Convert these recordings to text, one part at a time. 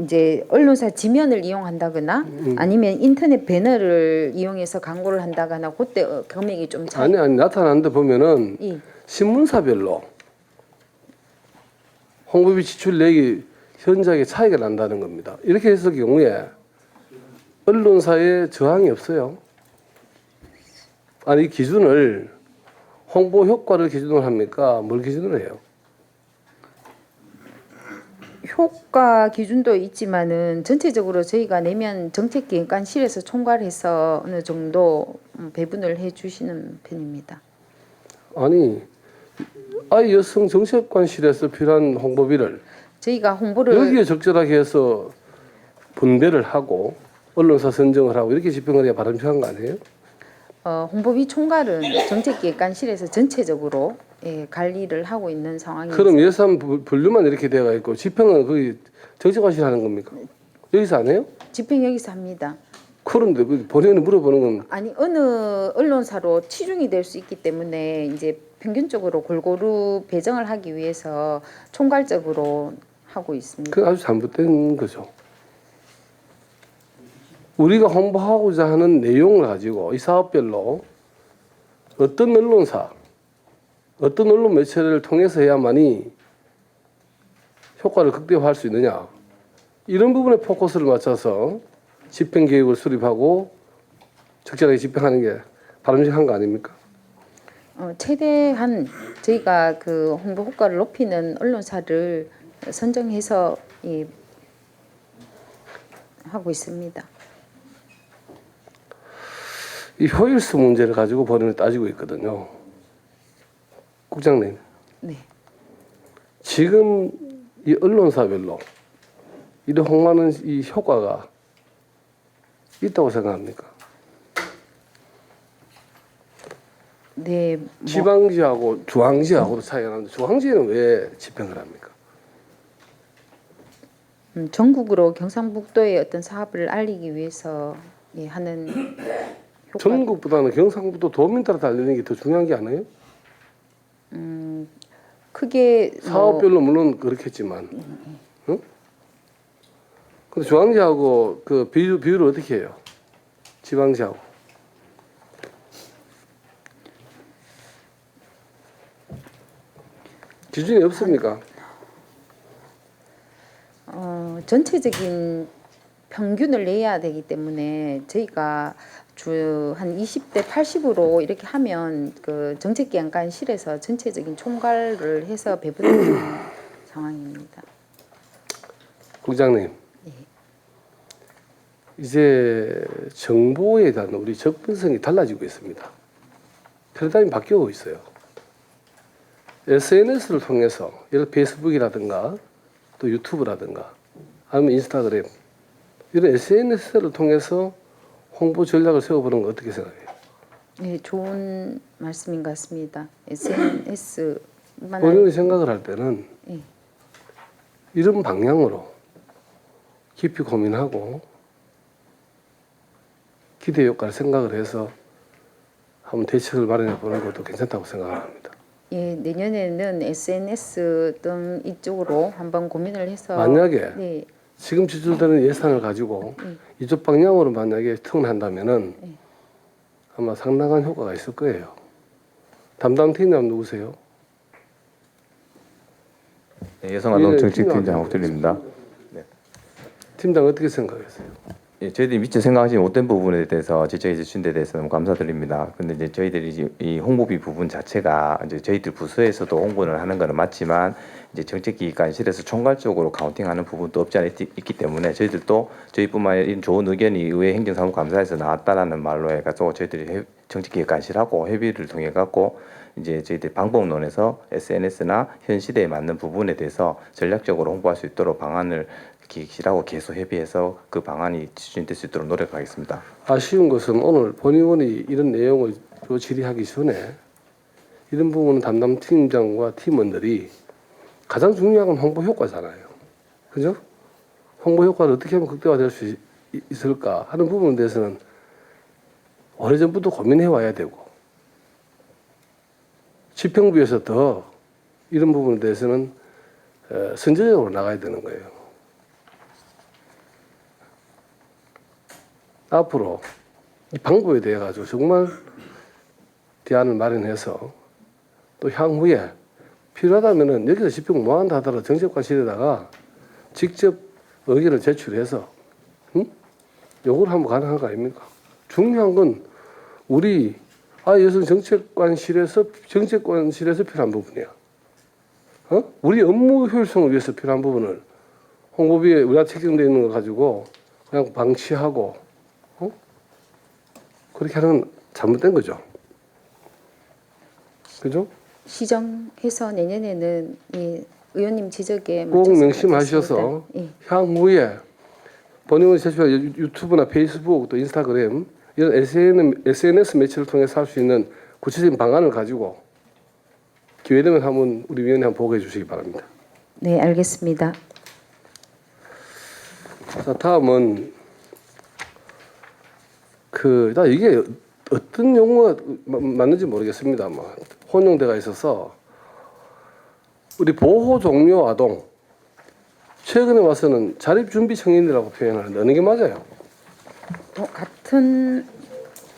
이제 언론사 지면을 이용한다거나 아니면 인터넷 배너를 이용해서 광고를 한다거나 그때 금액이 좀 차이. 아니 나타나는데 보면은 신문사별로 홍보비 지출액이 현저하게 차이가 난다는 겁니다. 이렇게 했을 경우에 언론사에 저항이 없어요. 아니 기준을 홍보 효과를 기준으로 합니까? 뭘 기준으로 해요? 효과 기준도 있지만은 전체적으로 저희가 내면 정책기획관실에서 총괄해서 어느 정도 배분을 해주시는 편입니다. 아니 아이 여성 정책관실에서 필요한 홍보비를 저희가 홍보를 여기에 적절하게 해서 분배를 하고 언론사 선정을 하고 이렇게 집행을 해야 바람직한 거 아니에요? 홍보비 총괄은 정책기획관실에서 전체적으로 관리를 하고 있는 상황입니다. 그럼 예산 분류만 이렇게 되어 있고 집행은 거기 정책관실 하는 겁니까? 여기서 안 해요? 집행 여기서 합니다. 그런데 본인이 물어보는 건 아니 어느 언론사로 치중이 될 수 있기 때문에 이제 평균적으로 골고루 배정을 하기 위해서 총괄적으로 하고 있습니다. 그 아주 잘못된 거죠. 우리가 홍보하고자 하는 내용을 가지고 이 사업별로 어떤 언론사, 어떤 언론 매체를 통해서 해야만이 효과를 극대화할 수 있느냐 이런 부분에 포커스를 맞춰서 집행 계획을 수립하고 적절하게 집행하는 게 바람직한 거 아닙니까? 최대한 저희가 그 홍보 효과를 높이는 언론사를 선정해서 하고 있습니다. 이 효율성 문제를 가지고 본인을 따지고 있거든요. 국장님. 네. 지금 이 언론사별로 이런 홍보하는 이 효과가 있다고 생각합니까? 네. 지방지하고 중앙지하고도 차이가 나는데 중앙지는 왜 집행을 합니까? 전국으로 경상북도의 어떤 사업을 알리기 위해서 하는 효과. 전국보다는 경상북도 도민 따라 달리는 게 더 중요한 게 아니에요? 크게 사업별로 물론 그렇겠지만, 응? 근데 중앙지하고 그 비율을 어떻게 해요? 지방지하고 기준이 없습니까? 전체적인 평균을 내야 되기 때문에 저희가 주 한 20대 80으로 이렇게 하면 그 정책기획관실에서 전체적인 총괄을 해서 배분하는 상황입니다. 국장님, 이제 정보에 대한 우리 접근성이 달라지고 있습니다. 패러다임이 바뀌고 있어요. SNS를 통해서 예를 페이스북이라든가 또 유튜브라든가 아니면 인스타그램 이런 SNS를 통해서 홍보 전략을 세워보는 거 어떻게 생각해요? 네, 좋은 말씀인 것 같습니다. SNS 본인이 생각을 할 때는 이런 방향으로 깊이 고민하고 기대 효과를 생각을 해서 한번 대책을 마련해 보는 것도 괜찮다고 생각합니다. 예, 내년에는 SNS 등 이쪽으로 한번 고민을 해서 만약에 지금 지출되는 예산을 가지고 이쪽 방향으로 만약에 턴한다면은 아마 상당한 효과가 있을 거예요. 담당 팀장 누구세요? 네, 여성아동 정책팀장 옥들입니다. 네. 팀장 어떻게 생각하세요? 예, 저희들이 미처 생각하지 못한 부분에 대해서 지적해 주신 데 대해서 너무 감사드립니다. 근데 이제 저희들이 이 홍보비 부분 자체가 이제 저희들 부서에서도 홍보를 하는 거는 맞지만 이제 정책기획관실에서 총괄적으로 카운팅하는 부분도 없지 않아 있기 때문에 저희들도 저희뿐만 아니라 이런 좋은 의견이 의회 행정사무감사에서 나왔다라는 말로 해가지고 저희들이 정책기획관실하고 협의를 통해 갖고 이제 저희들 방법론에서 SNS나 현 시대에 맞는 부분에 대해서 전략적으로 홍보할 수 있도록 방안을 기획실하고 계속 협의해서 그 방안이 추진될 수 있도록 노력하겠습니다. 아쉬운 것은 오늘 본의원이 이런 내용을 질의하기 전에 이런 부분은 담당 팀장과 팀원들이 가장 중요한 건 홍보 효과잖아요. 그죠? 홍보 효과를 어떻게 하면 극대화될 수 있을까 하는 부분에 대해서는 오래전부터 고민해 와야 되고 집행부에서 더 이런 부분에 대해서는 선제적으로 나가야 되는 거예요. 앞으로 이 방법에 대해 가지고 정말 대안을 마련해서 또 향후에 필요하다면은 여기서 집행 못 한다 하더라도 정책관실에다가 직접 의견을 제출해서 요걸 하면 가능한 거 아닙니까? 중요한 건 우리 여성 정책관실에서 필요한 부분이야. 우리 업무 효율성을 위해서 필요한 부분을 홍보비에 우리가 책정되어 있는 거 가지고 그냥 방치하고 그렇게 하는 건 잘못된 거죠. 그죠? 시정해서 내년에는 이 의원님 지적에 꼭 맞춰서 명심하셔서 하겠습니다. 예. 향후에 본인의 제출한 유튜브나 페이스북 또 인스타그램 이런 SNS 매체를 통해서 할 수 있는 구체적인 방안을 가지고 기회 되면 한번 우리 위원회 한번 보고해 주시기 바랍니다. 네, 알겠습니다. 자, 다음은 나 이게 어떤 용어가 맞는지 모르겠습니다. 혼용대가 있어서 우리 보호 종료 아동 최근에 와서는 자립 준비 청년이라고 표현을 하는데 어느 게 맞아요? 같은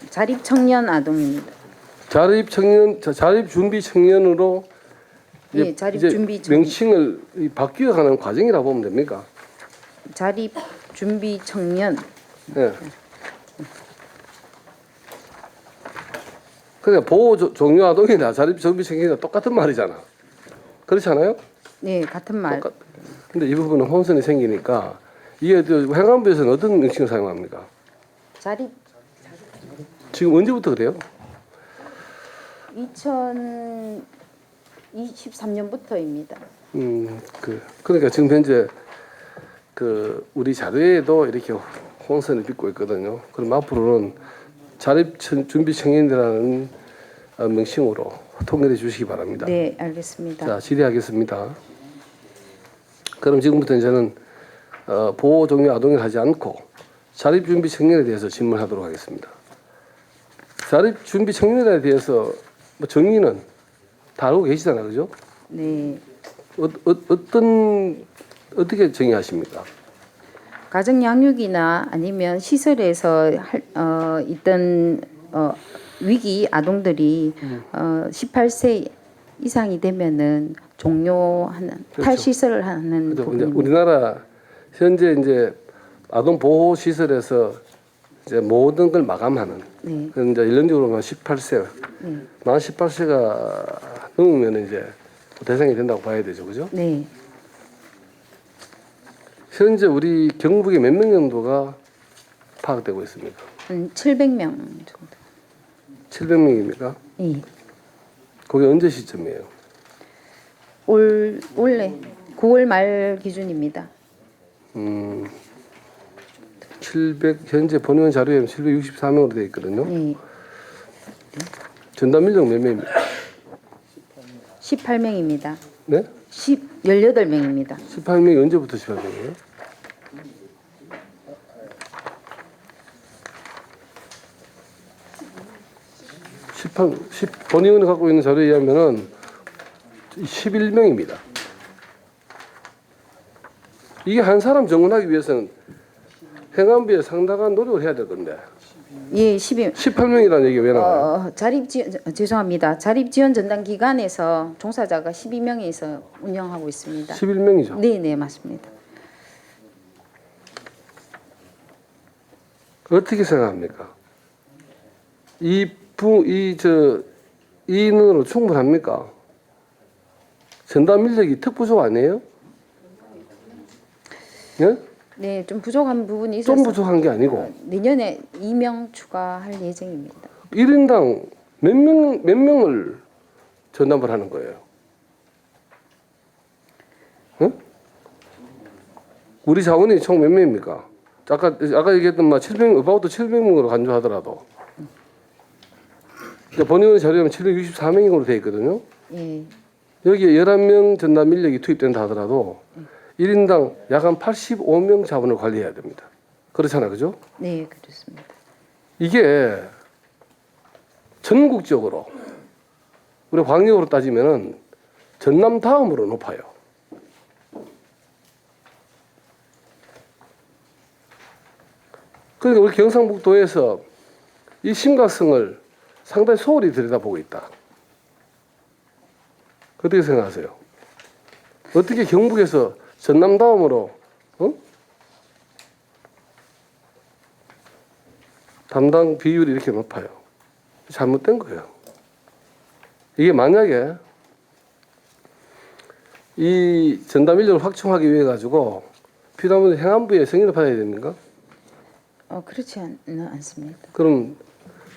자립 청년 아동입니다. 자립 준비 청년으로 예, 자립 이제 준비 청년. 명칭을 바뀌어가는 과정이라고 보면 됩니까? 자립 준비 청년. 예. 그러니까 보호 종료 아동이나 자립 준비 청년이나 똑같은 말이잖아. 그렇지 않아요? 네, 같은 말. 근데 이 부분은 혼선이 생기니까 이게 행안부에서는 어떤 명칭을 사용합니까? 자립 지금 언제부터 그래요? 2023년부터입니다. 그러니까 지금 현재 우리 자료에도 이렇게 혼선을 빚고 있거든요. 그럼 앞으로는 자립 준비 청년이라는 명칭으로 통일해 주시기 바랍니다. 네, 알겠습니다. 자, 질의하겠습니다. 그럼 지금부터 이제는 보호 종료 아동을 하지 않고 자립 준비 청년에 대해서 질문하도록 하겠습니다. 자립 준비 청년에 대해서 정의는 다 알고 계시잖아요, 그죠? 네. 어떻게 정의하십니까? 가정 양육이나 아니면 시설에서 있던 위기 아동들이 18세 이상이 되면은 종료하는 그렇죠. 탈시설을 하는 그죠? 이제 부분입니다. 우리나라 현재 이제 아동 보호 시설에서 이제 모든 걸 마감하는 네. 이제 일반적으로 만 18세, 만 18세가 넘으면 이제 대상이 된다고 봐야 되죠, 그죠? 네. 현재 우리 경북에 몇 명 정도가 파악되고 있습니까? 한 700명 정도. 700명입니까? 예. 그게 언제 시점이에요? 올해 9월 말 기준입니다. 현재 본의원 자료에 764명으로 되어 있거든요. 네. 전담 인력 몇 명입니까? 18명입니다. 네? 18명입니다. 18명이 언제부터 18명이에요? 본의원이 갖고 있는 자료에 의하면은 11명입니다. 이게 한 사람 정원하기 위해서는 행안부에 상당한 노력을 해야 될 건데 예, 12. 18명이라는 얘기가 왜 나와요? 죄송합니다. 자립지원 전담 기관에서 종사자가 12명에서 운영하고 있습니다. 11명이죠. 네, 네, 맞습니다. 어떻게 생각합니까? 이 인원으로 충분합니까? 전담 인력이 특부족 아니에요? 예? 네, 좀 부족한 부분이 있어서 좀 부족한 게 아니고 내년에 2명 추가할 예정입니다. 1인당 몇 명을 전담을 하는 거예요? 응? 우리 자원이 총 몇 명입니까? 아까 얘기했던 700명으로 간주하더라도 본의원 자료에 764명으로 되어 있거든요. 예. 여기에 11명 전담 인력이 투입된다 하더라도 1인당 약 한 85명 자원을 관리해야 됩니다. 그렇잖아요, 그죠? 네, 그렇습니다. 이게 전국적으로 우리 광역으로 따지면은 전남 다음으로 높아요. 그러니까 우리 경상북도에서 이 심각성을 상당히 소홀히 들여다보고 있다. 어떻게 생각하세요? 어떻게 경북에서 전남 다음으로 담당 비율이 이렇게 높아요? 잘못된 거예요. 이게 만약에 이 전담 인력을 확충하기 위해 가지고 필요하면 행안부에 승인을 받아야 됩니까? 그렇지 않습니다. 그럼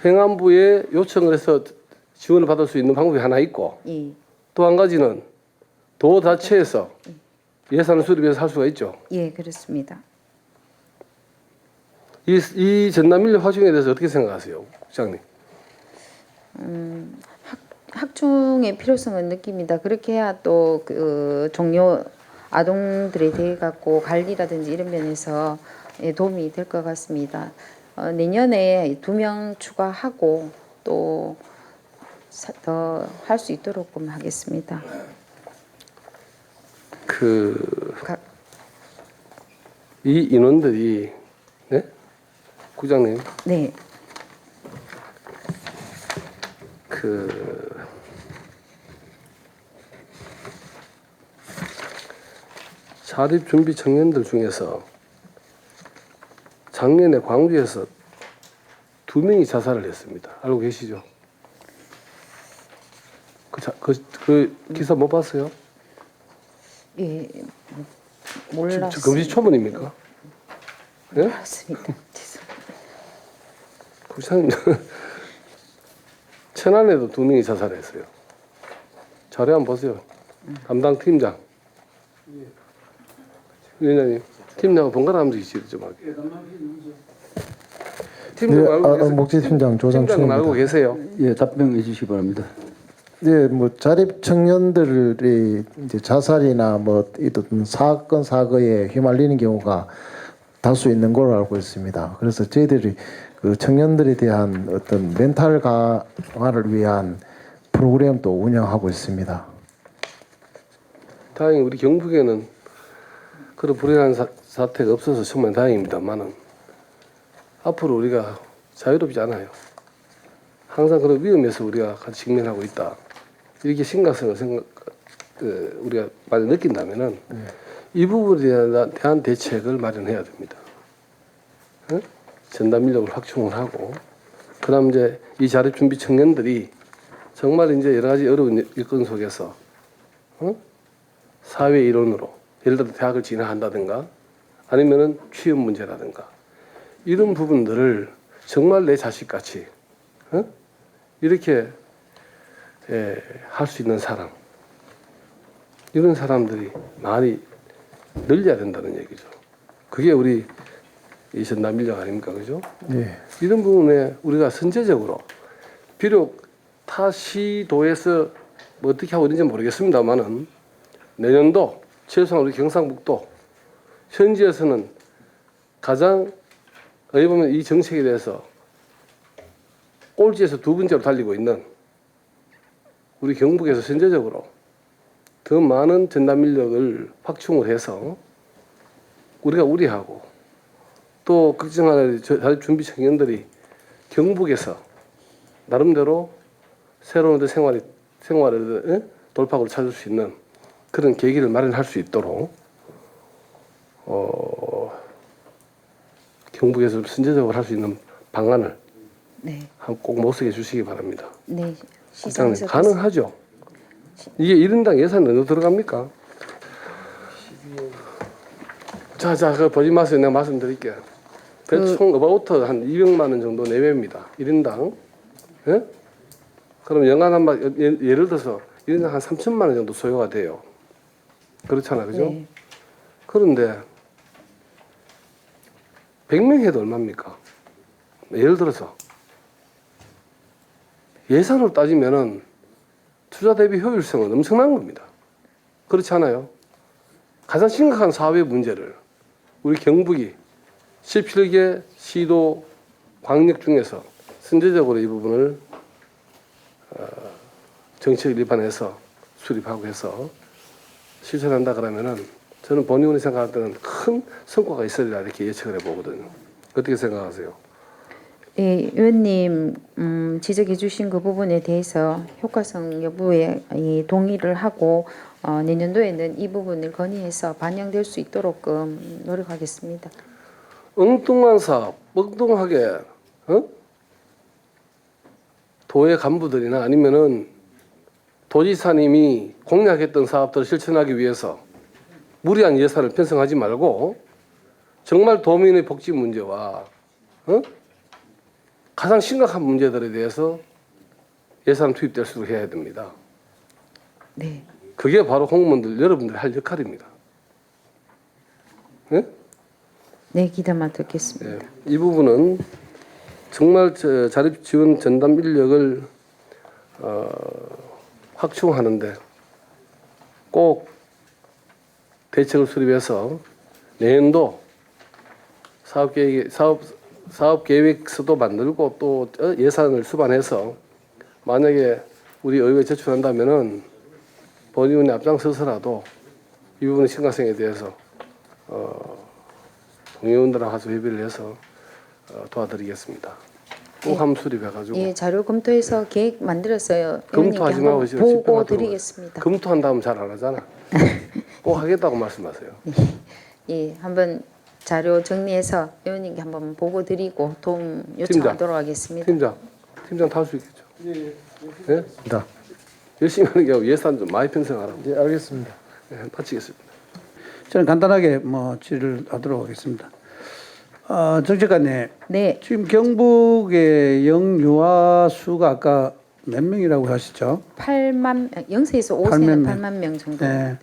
행안부에 요청을 해서 지원을 받을 수 있는 방법이 하나 있고 예, 또 한 가지는 도 자체에서 예산을 수립해서 할 수가 있죠. 예, 그렇습니다. 이 전남 인력 확충에 대해서 어떻게 생각하세요, 국장님? 학중의 필요성은 느낍니다. 그렇게 해야 또 그 종료 아동들에 대해 갖고 관리라든지 이런 면에서 도움이 될 것 같습니다. 내년에 2명 추가하고 또 더 할 수 있도록 하겠습니다. 이 인원들이 네? 국장님 네, 자립 준비 청년들 중에서 작년에 광주에서 2명이 자살을 했습니다. 알고 계시죠? 그 기사 못 봤어요? 예, 몰랐습니다. 금시초문입니까? 예? 몰랐습니다. 죄송합니다. 국장님 천안에도 2명이 자살했어요. 자료 한번 보세요. 담당 팀장. 위원장님, 팀장하고 번갈아 하면서 지시를 좀 할게요. 팀장 알고 계세요? 목재팀장 팀장은 알고 조상춘입니다. 계세요? 예, 답변해 주시기 바랍니다. 예, 뭐 자립 청년들이 이제 자살이나 뭐 이런 사건 사고에 휘말리는 경우가 다수 있는 걸로 알고 있습니다. 그래서 저희들이 그 청년들에 대한 어떤 멘탈 강화를 위한 프로그램도 운영하고 있습니다. 다행히 우리 경북에는 그런 불행한 사태가 없어서 정말 다행입니다만은 앞으로 우리가 자유롭지 않아요. 항상 그런 위험에서 우리가 같이 직면하고 있다. 이렇게 심각성을 우리가 많이 느낀다면은 이 부분에 대한 대책을 마련해야 됩니다. 응? 전담 인력을 확충을 하고, 그다음 이제 이 자립 준비 청년들이 정말 이제 여러 가지 어려운 일건 속에서 사회 일원으로 예를 들어 대학을 진학한다든가 아니면은 취업 문제라든가 이런 부분들을 정말 내 자식같이 이렇게 할 수 있는 사람, 이런 사람들이 많이 늘려야 된다는 얘기죠. 그게 우리 이 전남 인력 아닙니까, 그죠? 예. 이런 부분에 우리가 선제적으로 비록 타 시도에서 뭐 어떻게 하고 있는지 모르겠습니다만은 내년도 최소한 우리 경상북도 현지에서는 가장 어떻게 보면 이 정책에 대해서 꼴찌에서 2번째로 달리고 있는 우리 경북에서 선제적으로 더 많은 전담 인력을 확충을 해서 우리가 우리하고 또 걱정하는 자립 준비 청년들이 경북에서 나름대로 새로운 생활을 돌파구를 찾을 수 있는 그런 계기를 마련할 수 있도록 경북에서 선제적으로 할 수 있는 방안을 네, 꼭 모색해 주시기 바랍니다. 네, 국장님, 시장에서 가능하죠? 이게 1인당 예산이 어느 들어갑니까? 자, 그거 보지 마세요. 내가 말씀드릴게요. 총 어바우트 한 200만 원 정도 내외입니다. 1인당. 예? 그럼 연간 예를 들어서 1인당 한 3천만 원 정도 소요가 돼요. 그렇잖아, 그죠? 네. 그런데 100명 해도 얼마입니까? 예를 들어서 예산으로 따지면은 투자 대비 효율성은 엄청난 겁니다. 그렇지 않아요? 가장 심각한 사회 문제를 우리 경북이 17개 시도 광역 중에서 선제적으로 이 부분을 정책을 입안해서 수립하고 해서 실천한다 그러면은 저는 본의원이 생각할 때는 큰 성과가 있으리라 이렇게 예측을 해보거든요. 어떻게 생각하세요? 예, 의원님 지적해 주신 그 부분에 대해서 효과성 여부에 동의를 하고 내년도에는 이 부분을 건의해서 반영될 수 있도록 노력하겠습니다. 엉뚱한 사업, 엉뚱하게 도의 간부들이나 아니면은 도지사님이 공약했던 사업들을 실천하기 위해서 무리한 예산을 편성하지 말고 정말 도민의 복지 문제와 가장 심각한 문제들에 대해서 예산 투입될 수 있도록 해야 됩니다. 네, 그게 바로 공무원들 여러분들이 할 역할입니다. 네? 네 기대만 듣겠습니다. 네, 이 부분은 정말 자립 지원 전담 인력을 확충하는데 꼭 대책을 수립해서 내년도 사업 계획서도 만들고 또 예산을 수반해서 만약에 우리 의회에 제출한다면은 본의원이 앞장서서라도 이 부분의 심각성에 대해서 동의원들하고 가서 협의를 해서 도와드리겠습니다. 꼭 한번 수립해가지고 예, 자료 검토해서 계획 만들었어요. 검토하지 의원님께 말고 한번 지금 보고 집행하도록 드리겠습니다. 검토한다면 잘 안 하잖아. 꼭 하겠다고 말씀하세요. 예, 한번 자료 정리해서 의원님께 한번 보고 드리고 도움 요청하도록 하겠습니다. 팀장 다 할 수 있겠죠. 예? 다. 열심히 하는 게 아니고 예산 좀 많이 편성하라고. 예, 알겠습니다. 예, 마치겠습니다. 저는 간단하게 질의를 하도록 하겠습니다. 정책관님, 네, 지금 경북의 영유아 수가 아까 몇 명이라고 하시죠? 8만 0세에서 5세는 8만 명 정도. 네.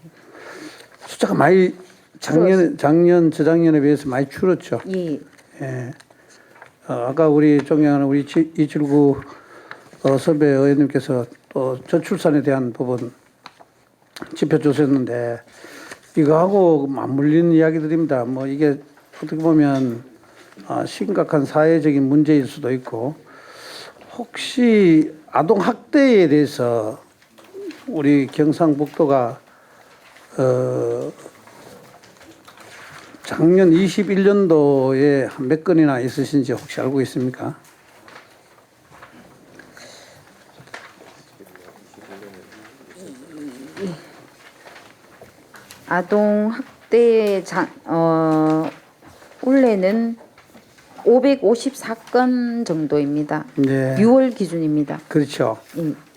숫자가 많이 작년 저작년에 비해서 많이 줄었죠. 예, 예. 아까 우리 존경하는 우리 이칠구 선배 의원님께서 또 저출산에 대한 부분 짚어주셨는데 이거하고 맞물리는 이야기들입니다. 뭐 이게 어떻게 보면 심각한 사회적인 문제일 수도 있고 혹시 아동 학대에 대해서 우리 경상북도가 작년 21년도에 한 몇 건이나 있으신지 혹시 알고 있습니까? 아동 학대 올해는 554건 정도입니다. 네. 6월 기준입니다. 그렇죠.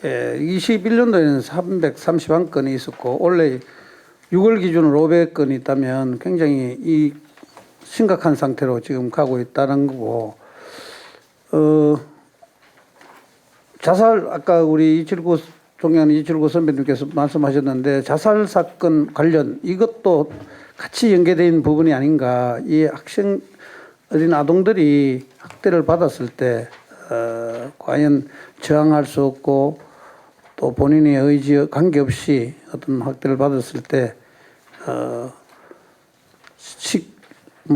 예. 21년도에는 331건이 있었고 올해 6월 기준으로 500건이 있다면 굉장히 이 심각한 상태로 지금 가고 있다는 거고 자살 아까 우리 존경하는 이칠구 선배님께서 말씀하셨는데 자살 사건 관련 이것도 같이 연계되어 있는 부분이 아닌가. 이 학생 어린 아동들이 학대를 받았을 때 과연 저항할 수 없고 또 본인의 의지에 관계없이 어떤 학대를 받았을 때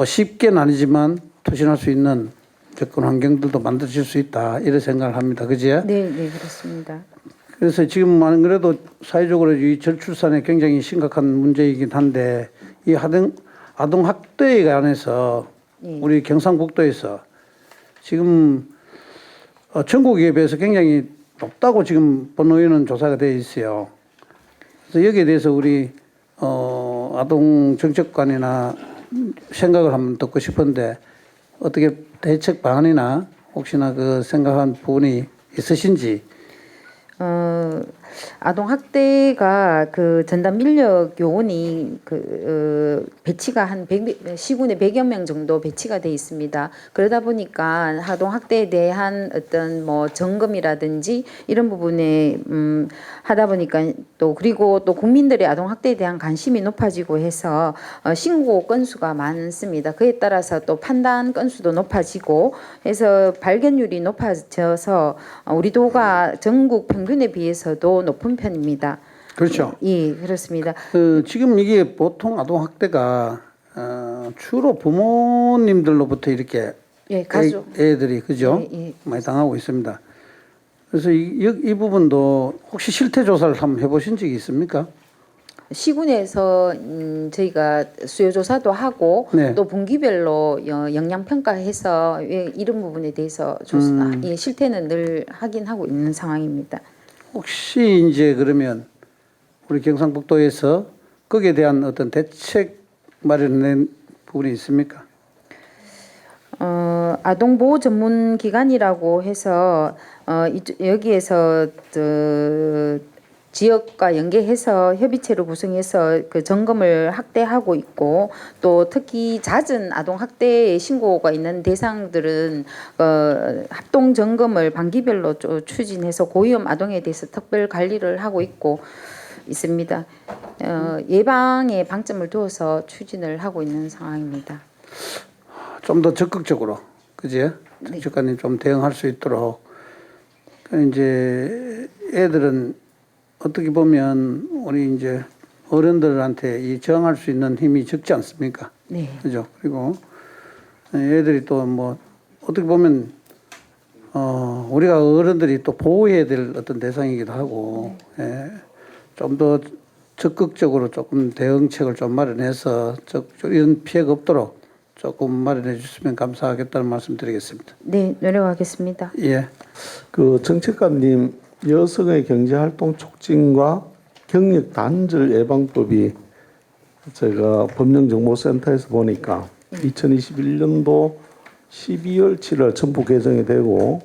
쉽게는 아니지만 투신할 수 있는 접근 환경들도 만들어질 수 있다 이런 생각을 합니다. 그죠? 네, 네, 그렇습니다. 그래서 지금 안 그래도 사회적으로 이 저출산이 굉장히 심각한 문제이긴 한데 이 아동 학대에 관해서 우리 경상북도에서 지금 전국에 비해서 굉장히 높다고 지금 본의원은 조사가 되어 있어요. 그래서 여기에 대해서 우리 아동 정책관이나 생각을 한번 듣고 싶은데 어떻게 대책 방안이나 혹시나 그 생각한 부분이 있으신지. 아동 학대가 그 전담 인력 요원이 배치가 한 시군에 100여 명 정도 배치가 돼 있습니다. 그러다 보니까 아동 학대에 대한 어떤 뭐 점검이라든지 이런 부분에 하다 보니까 또 그리고 또 국민들의 아동 학대에 대한 관심이 높아지고 해서 신고 건수가 많습니다. 그에 따라서 또 판단 건수도 높아지고 해서 발견율이 높아져서 우리 도가 전국 평균에 비해서도 높은 편입니다. 그렇죠. 예, 그렇습니다. 지금 이게 보통 아동 학대가 주로 부모님들로부터 이렇게 예, 가족. 애들이 그죠? 예, 예. 많이 당하고 있습니다. 그래서 이 부분도 혹시 실태 조사를 한번 해보신 적이 있습니까? 시군에서 저희가 수요 조사도 하고 네. 또 분기별로 영양 평가해서 이런 부분에 대해서 이 실태는 늘 확인하고 있는 상황입니다. 혹시 이제 그러면 우리 경상북도에서 거기에 대한 어떤 대책 마련된 부분이 있습니까? 아동보호 전문 기관이라고 해서 여기에서 지역과 연계해서 협의체를 구성해서 그 점검을 확대하고 있고 또 특히 잦은 아동 학대 신고가 있는 대상들은 합동 점검을 반기별로 추진해서 고위험 아동에 대해서 특별 관리를 하고 있습니다. 예방에 방점을 두어서 추진을 하고 있는 상황입니다. 좀 더 적극적으로, 그지? 특적관님 좀 대응할 수 있도록. 이제 애들은 어떻게 보면 우리 이제 어른들한테 이 저항할 수 있는 힘이 적지 않습니까? 네. 그죠? 그리고 애들이 또 뭐 어떻게 보면 우리가 어른들이 또 보호해야 될 어떤 대상이기도 하고, 예. 좀 더 적극적으로 조금 대응책을 좀 마련해서 이런 피해가 없도록 조금 마련해 주시면 감사하겠다는 말씀 드리겠습니다. 네, 노력하겠습니다. 예. 그 정책관님 여성의 경제활동 촉진과 경력 단절 예방법이 제가 법령정보센터에서 보니까 2021년도 12월 7일 전부 개정이 되고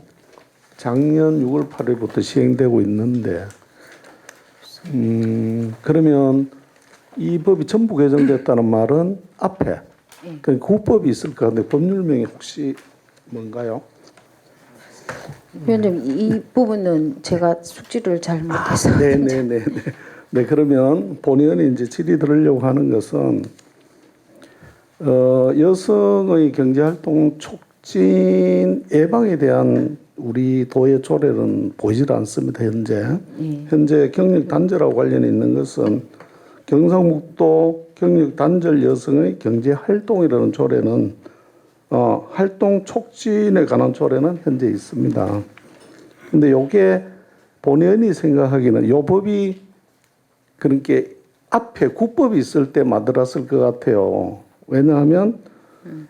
작년 6월 8일부터 시행되고 있는데 그러면 이 법이 전부 개정됐다는 말은 앞에 그 후법이 있을 것 같은데 법률명이 혹시 뭔가요? 위원님, 이 부분은 제가 숙지를 잘 못해서. 네네네. 네, 그러면 본의원이 이제 질의 들으려고 하는 것은 여성의 경제활동 촉진 예방에 대한 우리 도의 조례는 보이질 않습니다. 현재 경력 단절하고 관련이 있는 것은 경상북도 경력 단절 여성의 경제 활동이라는 조례는 활동 촉진에 관한 조례는 현재 있습니다. 근데 요게 본의원이 생각하기는 요 법이 그러니까 앞에 국법이 있을 때 만들었을 것 같아요. 왜냐하면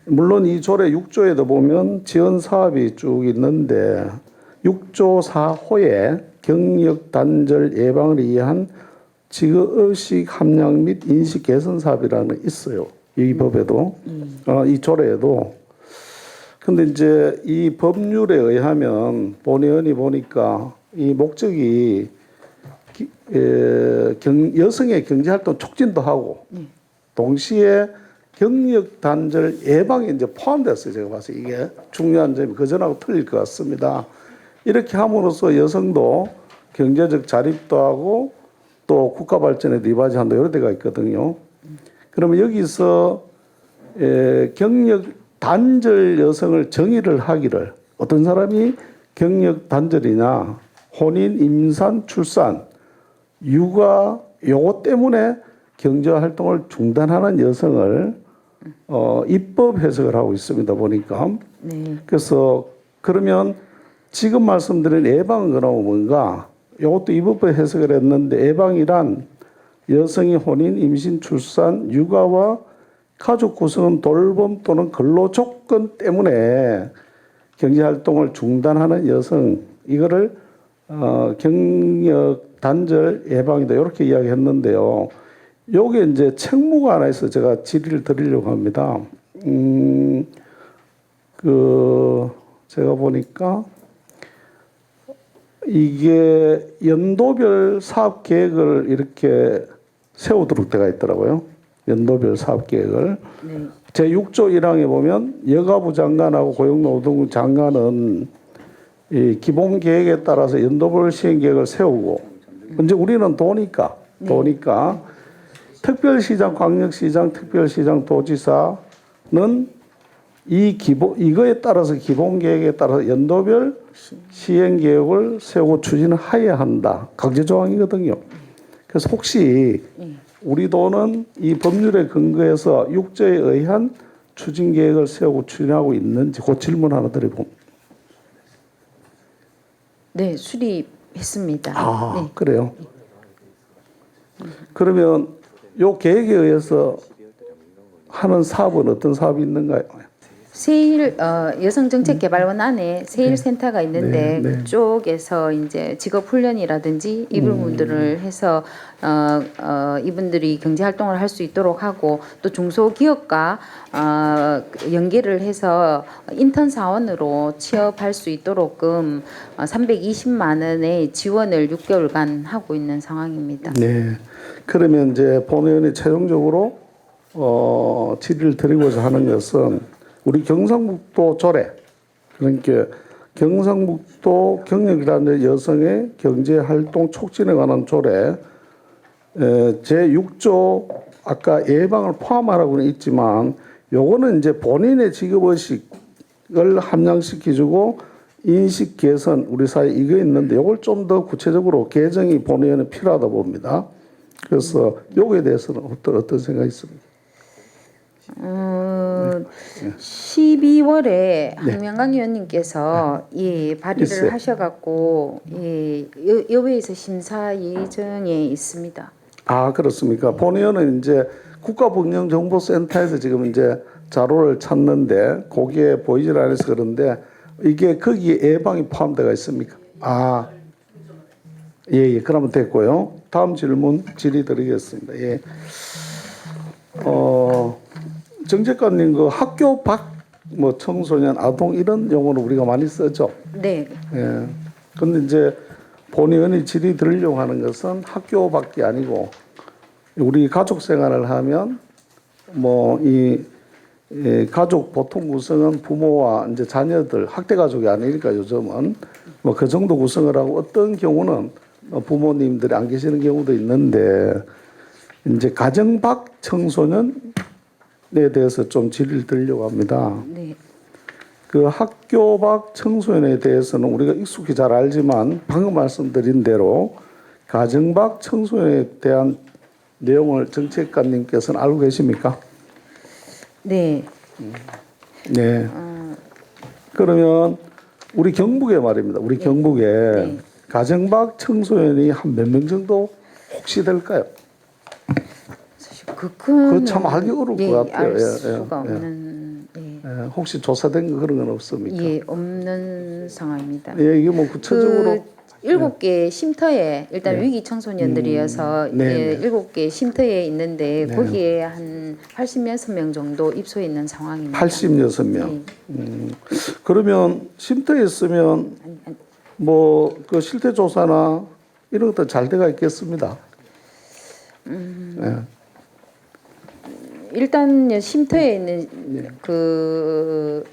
물론 이 조례 6조에도 보면 지원 사업이 쭉 있는데 6조 4호에 경력 단절 예방을 위한 지구의식 함량 및 인식 개선 사업이라는 게 있어요. 이 법에도 이 조례에도. 근데 이제 이 법률에 의하면 본의원이 보니까 이 목적이 여성의 경제활동 촉진도 하고 동시에 경력 단절 예방에 이제 포함됐어요. 제가 봤을 때 이게 중요한 점이 그전하고 틀릴 것 같습니다. 이렇게 함으로써 여성도 경제적 자립도 하고 또 국가 발전에도 이바지한다 이런 데가 있거든요. 그러면 여기서 경력 단절 여성을 정의를 하기를 어떤 사람이 경력 단절이나 혼인, 임산, 출산, 육아 요거 때문에 경제 활동을 중단하는 여성을 입법 해석을 하고 있습니다. 보니까. 네. 그래서 그러면 지금 말씀드린 예방은 그러면 뭔가 이것도 입법 해석을 했는데 예방이란 여성이 혼인, 임신, 출산, 육아와 가족 구성원 돌봄 또는 근로 조건 때문에 경제 활동을 중단하는 여성 이거를 경력 단절 예방이다 이렇게 이야기했는데요. 요게 이제 책무가 하나 있어 제가 질의를 드리려고 합니다. 제가 보니까 이게 연도별 사업 계획을 이렇게 세우도록 되어 있더라고요. 연도별 사업 계획을. 네. 제6조 1항에 보면 여가부 장관하고 고용노동부 장관은 이 기본 계획에 따라서 연도별 시행 계획을 세우고 이제 우리는 도니까 특별시장, 광역시장, 특별시장, 도지사는 이거에 따라서 기본 계획에 따라서 연도별 시행 계획을 세우고 추진하여야 한다. 강제 조항이거든요. 그래서 혹시 우리 도는 이 법률에 근거해서 6조에 의한 추진 계획을 세우고 추진하고 있는지 그 질문 하나 드려봅니다. 네, 수립했습니다. 네. 그래요. 그러면 요 계획에 의해서 하는 사업은 어떤 사업이 있는가요? 세일 여성정책개발원 안에 세일센터가 있는데 네. 그쪽에서 이제 직업훈련이라든지 이 부분들을 해서 이분들이 경제활동을 할 수 있도록 하고 또 중소기업과 연계를 해서 인턴 사원으로 취업할 수 있도록끔 320만 원의 지원을 6개월간 하고 있는 상황입니다. 네. 그러면 이제 본의원이 최종적으로 질의를 드리고자 하는 것은 우리 경상북도 조례, 그러니까 경상북도 경력이라는 여성의 경제활동 촉진에 관한 조례 제6조 아까 예방을 포함하라고는 있지만 요거는 이제 본인의 직업의식을 함양시켜주고 인식 개선 우리 사회에 이거 있는데 요걸 좀 더 구체적으로 개정이 본의원에 필요하다 봅니다. 그래서 요거에 대해서는 어떤 생각이 있습니까? 12월에 황명강 의원님께서 이 발의를 있어요. 하셔갖고 여회에서 심사 예정에 있습니다. 아 그렇습니까? 본의원은 이제 국가법령정보센터에서 지금 이제 자료를 찾는데 거기에 보이질 않아서 그런데 이게 거기에 예방이 포함되어 있습니까? 아 예, 그러면 됐고요. 다음 질문 질의드리겠습니다. 예. 정책관님 그 학교 밖 뭐 청소년 아동 이런 용어를 우리가 많이 쓰죠. 네. 예. 근데 이제 본의원이 질의 드리려고 하는 것은 학교 밖이 아니고 우리 가족 생활을 하면 뭐 이 가족 보통 구성은 부모와 이제 자녀들 학대 가족이 아니니까 요즘은 뭐 그 정도 구성을 하고 어떤 경우는 부모님들이 안 계시는 경우도 있는데 이제 가정 밖 청소년에 대해서 좀 질의를 드리려고 합니다. 네. 그 학교 밖 청소년에 대해서는 우리가 익숙히 잘 알지만 방금 말씀드린 대로 가정 밖 청소년에 대한 내용을 정책관님께서는 알고 계십니까? 네. 네. 그러면 우리 경북에 말입니다. 우리 경북에 네. 가정 밖 청소년이 한 몇 명 정도 혹시 될까요? 사실 그거는 그거 참 알기 어려울 것 같아요. 알 예, 수가 예, 예. 없는 혹시 조사된 거 그런 건 없습니까? 예, 없는 상황입니다. 예, 이게 뭐 구체적으로 7개 쉼터에 일단 네. 위기 청소년들이어서 네, 네. 7개 쉼터에 있는데 네. 거기에 한 86명 정도 입소해 있는 상황입니다. 86명. 네. 그러면 쉼터에 있으면 뭐 그 실태 조사나 이런 것도 잘 돼가 있겠습니다. 예. 일단 쉼터에 있는 그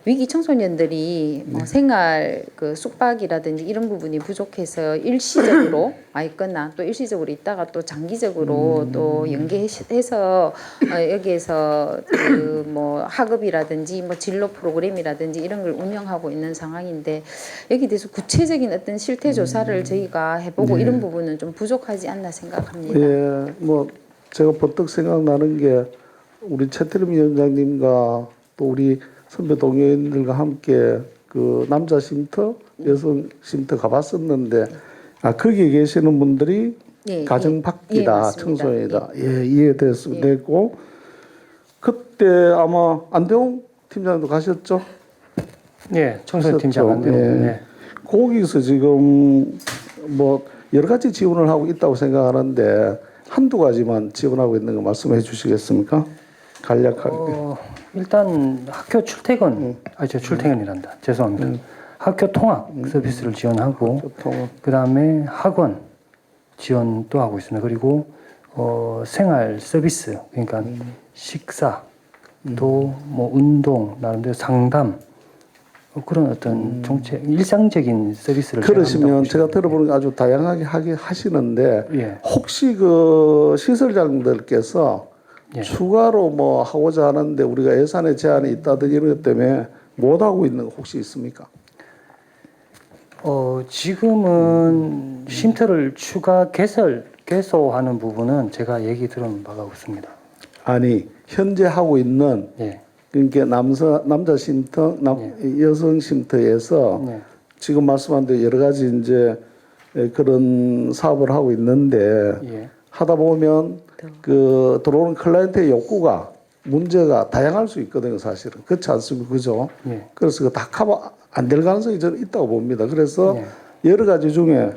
위기 청소년들이 생활 그 숙박이라든지 이런 부분이 부족해서 일시적으로 와 있거나 또 일시적으로 있다가 또 장기적으로 또 연계해서 여기에서 그 뭐 학업이라든지 뭐 진로 프로그램이라든지 이런 걸 운영하고 있는 상황인데 여기 대해서 구체적인 어떤 실태 조사를 저희가 해보고 이런 부분은 좀 부족하지 않나 생각합니다. 예, 뭐 제가 버뜩 생각나는 게 우리 최태림 위원장님과 또 우리 선배 동료인들과 함께 그 남자 쉼터, 여성 쉼터 가봤었는데 아 거기에 계시는 분들이 예, 가정 예, 밖이다, 예, 맞습니다. 청소년이다. 예, 이해됐고 그때 아마 안대홍 팀장도 가셨죠? 예, 청소년 팀장 있었죠. 안대홍. 예. 네. 거기서 지금 뭐 여러 가지 지원을 하고 있다고 생각하는데 한두 가지만 지원하고 있는 거 말씀해 주시겠습니까? 간략하게. 일단 학교 출퇴근, 저 출퇴근이란다. 죄송합니다. 학교 통학 서비스를 지원하고, 교통. 그다음에 학원 지원도 하고 있습니다. 그리고 생활 서비스, 그러니까 식사, 또 뭐 운동, 나름대로 상담 그런 어떤 정책 일상적인 서비스를 그러시면 제가 제공한다고 들어보는 게 아주 다양하게 하게 하시는데 예. 혹시 그 시설장들께서 예. 추가로 뭐 하고자 하는데 우리가 예산에 제한이 있다든지 이런 것 때문에 못 하고 있는 거 혹시 있습니까? 지금은 쉼터를 추가 개소하는 부분은 제가 얘기 들은 바가 없습니다. 아니 현재 하고 있는 예. 그러니까 남자 쉼터, 여성 쉼터에서 네. 지금 말씀한 대로 여러 가지 이제 그런 사업을 하고 있는데 예. 하다 보면 그 들어오는 클라이언트의 욕구가 문제가 다양할 수 있거든요, 사실은. 그렇지 않습니까? 그죠? 예. 그래서 그 다 커버 안 될 가능성이 저는 있다고 봅니다. 그래서 예. 여러 가지 중에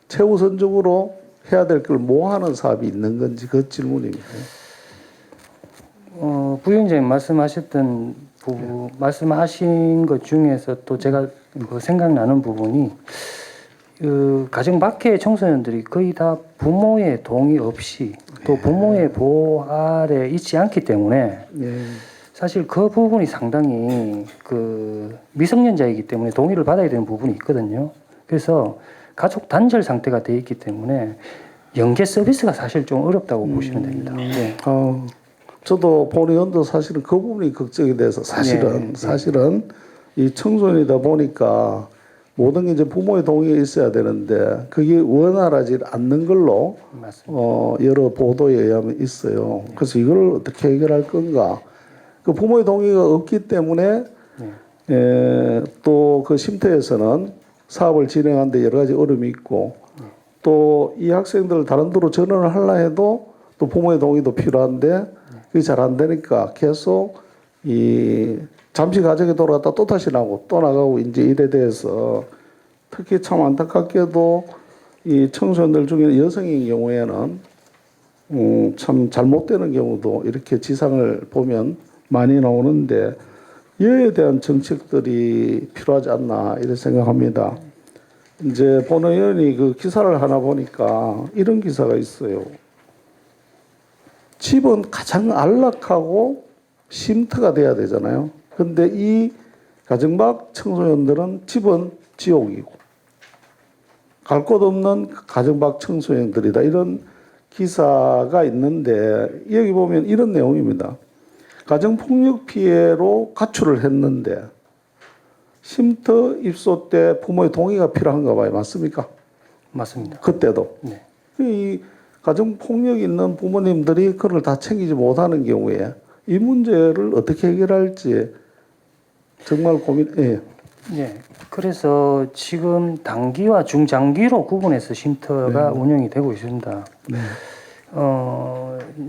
최우선적으로 해야 될 걸 뭐 하는 사업이 있는 건지 그 질문입니다. 부위원장님 말씀하셨던 말씀하신 것 중에서 또 제가 그 생각나는 부분이 그 가정 밖의 청소년들이 거의 다 부모의 동의 없이 또 부모의 보호 아래 있지 않기 때문에 예. 사실 그 부분이 상당히 그 미성년자이기 때문에 동의를 받아야 되는 부분이 있거든요. 그래서 가족 단절 상태가 돼 있기 때문에 연계 서비스가 사실 좀 어렵다고 보시면 됩니다. 네. 저도 본의원도 사실은 그 부분이 걱정이 돼서 사실은 이 청소년이다 보니까 모든 게 이제 부모의 동의가 있어야 되는데 그게 원활하지 않는 걸로 여러 보도에 의하면 있어요. 그래서 이걸 어떻게 해결할 건가? 그 부모의 동의가 없기 때문에 또 그 쉼터에서는 사업을 진행하는데 여러 가지 어려움이 있고 또 이 학생들을 다른 데로 전원을 하려 해도 또 부모의 동의도 필요한데 그게 잘 안 되니까 계속 이 잠시 가정에 돌아갔다 또 다시 나오고 또 나가고 이제 일에 대해서 특히 참 안타깝게도 이 청소년들 중에 여성인 경우에는 참 잘못되는 경우도 이렇게 지상을 보면 많이 나오는데 이에 대한 정책들이 필요하지 않나 이렇게 생각합니다. 이제 본의원이 그 기사를 하나 보니까 이런 기사가 있어요. 집은 가장 안락하고 쉼터가 돼야 되잖아요. 근데 이 가정밖 청소년들은 집은 지옥이고 갈 곳 없는 가정밖 청소년들이다. 이런 기사가 있는데 여기 보면 이런 내용입니다. 가정폭력 피해로 가출을 했는데 쉼터 입소 때 부모의 동의가 필요한가 봐요. 맞습니까? 맞습니다. 그때도. 네. 이 가정폭력 있는 부모님들이 그걸 다 챙기지 못하는 경우에 이 문제를 어떻게 해결할지 정말 고민. 네. 그래서 지금 단기와 중장기로 구분해서 쉼터가 운영이 되고 있습니다. 네.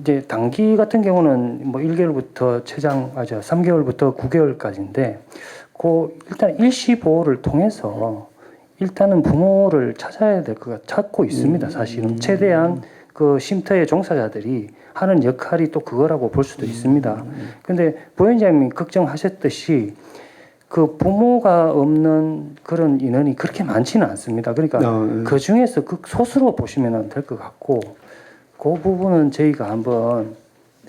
이제 단기 같은 경우는 뭐 1개월부터 3개월부터 9개월까지인데, 일단 일시 보호를 통해서 일단은 부모를 찾아야 될 것 찾고 있습니다. 사실은 최대한 그 쉼터의 종사자들이 하는 역할이 또 그거라고 볼 수도 있습니다. 근데 부위원장님이 걱정하셨듯이 그 부모가 없는 그런 인원이 그렇게 많지는 않습니다. 그러니까 그 중에서 극소수로 보시면 될 것 같고, 그 부분은 저희가 한번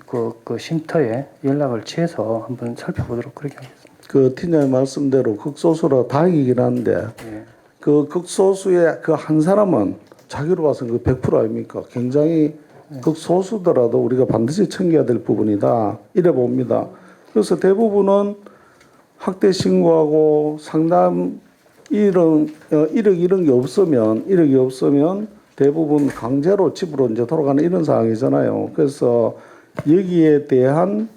그 쉼터에 연락을 취해서 한번 살펴보도록 그렇게 하겠습니다. 그 팀장님 말씀대로 극소수라 다행이긴 한데 그 극소수의 그 한 사람은 자기로 봐서는 그 100% 아닙니까? 굉장히 극소수더라도 우리가 반드시 챙겨야 될 부분이다. 이래 봅니다. 그래서 대부분은 학대 신고하고 상담 이런 게 없으면 대부분 강제로 집으로 이제 돌아가는 이런 상황이잖아요. 그래서 여기에 대한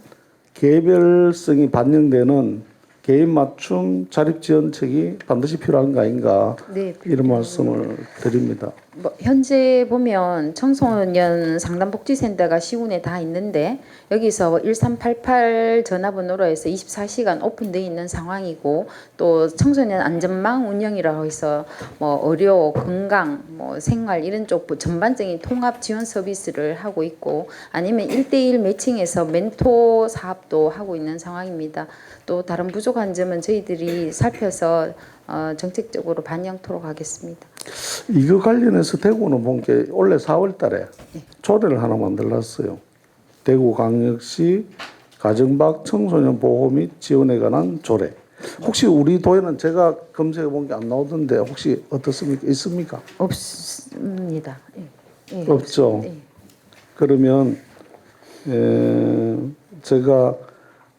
개별성이 반영되는 개인 맞춤 자립 지원책이 반드시 필요한 거 아닌가 네, 이런 말씀을 드립니다. 뭐 현재 보면 청소년 상담복지센터가 시군에 다 있는데 여기서 1388 전화번호로 해서 24시간 오픈되어 있는 상황이고 또 청소년 안전망 운영이라고 해서 뭐 의료, 건강, 뭐 생활 이런 쪽 전반적인 통합 지원 서비스를 하고 있고 아니면 1대1 매칭해서 멘토 사업도 하고 있는 상황입니다. 또 다른 부족한 점은 저희들이 살펴서 정책적으로 반영토록 하겠습니다. 이거 관련해서 대구는 본 게 올해 4월 달에 조례를 하나 만들었어요. 대구광역시 가정밖 청소년 보호 및 지원에 관한 조례. 혹시 우리 도에는 제가 검색해 본 게 안 나오던데 혹시 어떻습니까? 있습니까? 없습니다. 예. 없죠. 예. 그러면 제가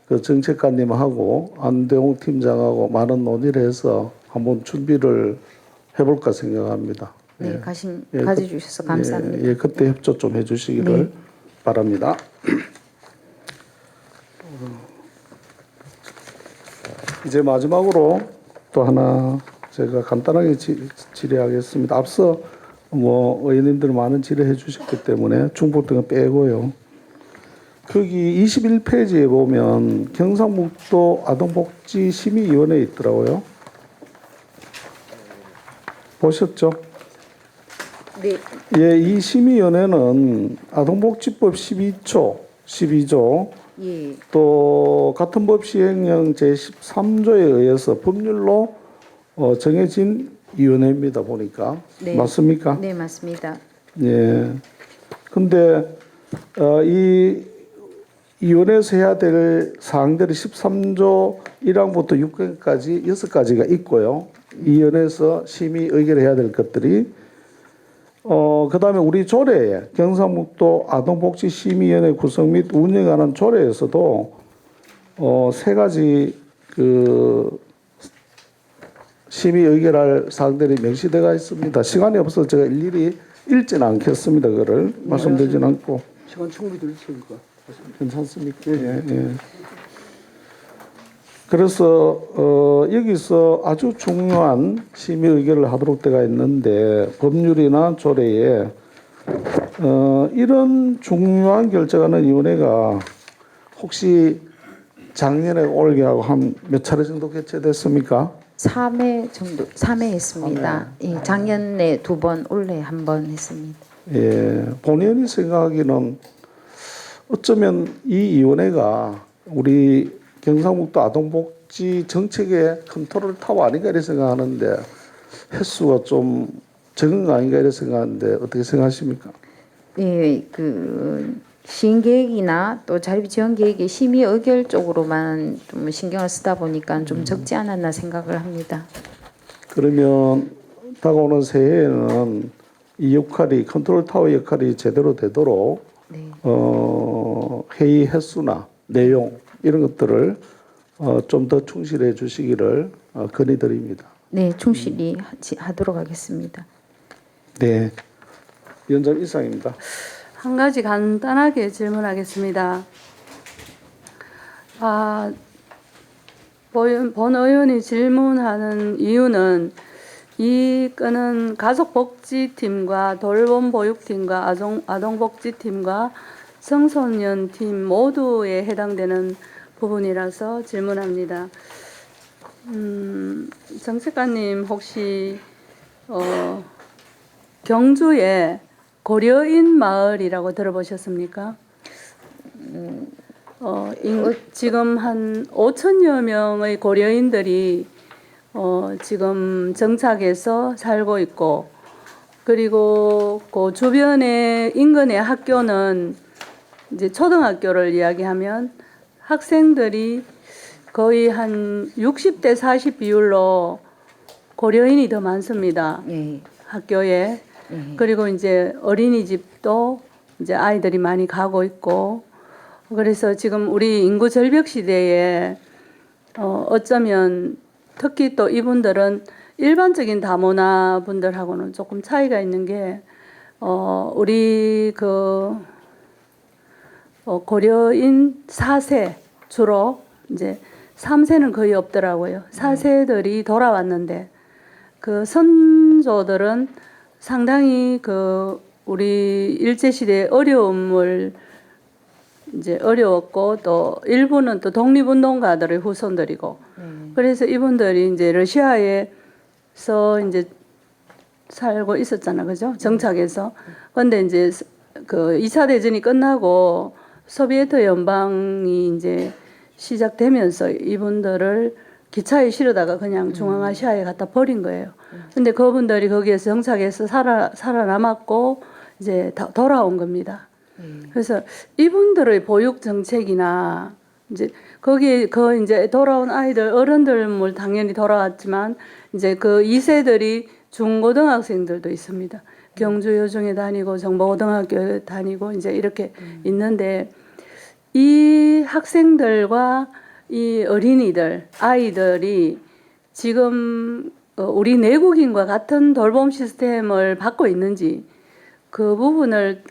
그 정책관님하고 안대홍 팀장하고 많은 논의를 해서 한번 준비를 해볼까 생각합니다. 네, 가져주셔서 감사합니다. 예, 그때 협조 좀 해주시기를 바랍니다. 이제 마지막으로 또 하나 제가 간단하게 질의하겠습니다. 앞서 뭐 의원님들 많은 질의해 주셨기 때문에 중복 등은 빼고요. 거기 21페이지에 보면 경상북도 아동복지심의위원회 있더라고요. 보셨죠? 네. 예, 이 심의위원회는 아동복지법 12조 예. 또 같은 법 시행령 제13조에 의해서 법률로 정해진 위원회입니다. 보니까 네. 맞습니까? 네, 맞습니다. 예. 근데 이 위원회에서 해야 될 사항들이 13조 1항부터 6항까지 6가지가 있고요. 이 위원회에서 심의 의결해야 될 것들이 그다음에 우리 조례에 경상북도 아동복지심의위원회 구성 및 운영에 관한 조례에서도 3가지 그 심의 의결할 사항들이 명시되어 있습니다. 시간이 없어서 제가 일일이 읽지는 않겠습니다. 그거를 말씀드리진 않고. 시간 충분히 들으십니까? 괜찮습니까? 예, 예. 그래서 여기서 아주 중요한 심의 의결을 하도록 되어 있는데 법률이나 조례에 이런 중요한 결정하는 위원회가 혹시 작년에 올해하고 한 몇 차례 정도 개최됐습니까? 3회 정도 3회 했습니다. 예, 작년에 2번, 올해 1번 했습니다. 예, 본의원이 생각하기는 어쩌면 이 위원회가 우리 경상북도 아동복지 정책의 컨트롤 타워 아닌가 이렇게 생각하는데 횟수가 좀 적은 거 아닌가 이렇게 생각하는데 어떻게 생각하십니까? 예, 그 시행 계획이나 또 자립 지원 계획의 심의 의결 쪽으로만 좀 신경을 쓰다 보니까 좀 적지 않았나 생각을 합니다. 그러면 다가오는 새해에는 이 역할이 컨트롤 타워 역할이 제대로 되도록 네. 회의 횟수나 내용 이런 것들을 좀 더 충실해 주시기를 건의드립니다. 네, 충실히 하도록 하겠습니다. 네, 위원장 이상입니다. 한 가지 간단하게 질문하겠습니다. 본 의원이 질문하는 이유는 이 건은 가족복지팀과 돌봄보육팀과 아동복지팀과 청소년팀 모두에 해당되는 부분이라서 질문합니다. 정책관님 혹시 경주에 고려인 마을이라고 들어보셨습니까? 지금 한 5천여 명의 고려인들이 지금 정착해서 살고 있고, 그리고 그 주변의 인근의 학교는 이제 초등학교를 이야기하면 학생들이 거의 한 60대 40 비율로 고려인이 더 많습니다. 예. 학교에. 예. 그리고 이제 어린이집도 이제 아이들이 많이 가고 있고, 그래서 지금 우리 인구 절벽 시대에 어쩌면 특히 또 이분들은 일반적인 다문화 분들하고는 조금 차이가 있는 게 우리 고려인 4세 주로 이제 3세는 거의 없더라고요. 4세들이 돌아왔는데 그 선조들은 상당히 우리 일제시대의 어려움을 이제 어려웠고, 또 일부는 또 독립운동가들의 후손들이고, 그래서 이분들이 이제 러시아에서 이제 살고 있었잖아, 그죠? 정착해서. 근데 이제 그 2차 대전이 끝나고 소비에트 연방이 이제 시작되면서 이분들을 기차에 실어다가 그냥 중앙아시아에 갖다 버린 거예요. 근데 그분들이 거기에서 정착해서 살아남았고 이제 돌아온 겁니다. 그래서 이분들의 보육 정책이나 이제 거기에 이제 돌아온 아이들 어른들 당연히 돌아왔지만 이제 그 2세들이 중고등학생들도 있습니다. 경주 요중에 다니고 정보고등학교 다니고 이제 이렇게 있는데, 이 학생들과 이 어린이들 아이들이 지금 우리 내국인과 같은 돌봄 시스템을 받고 있는지 그 부분을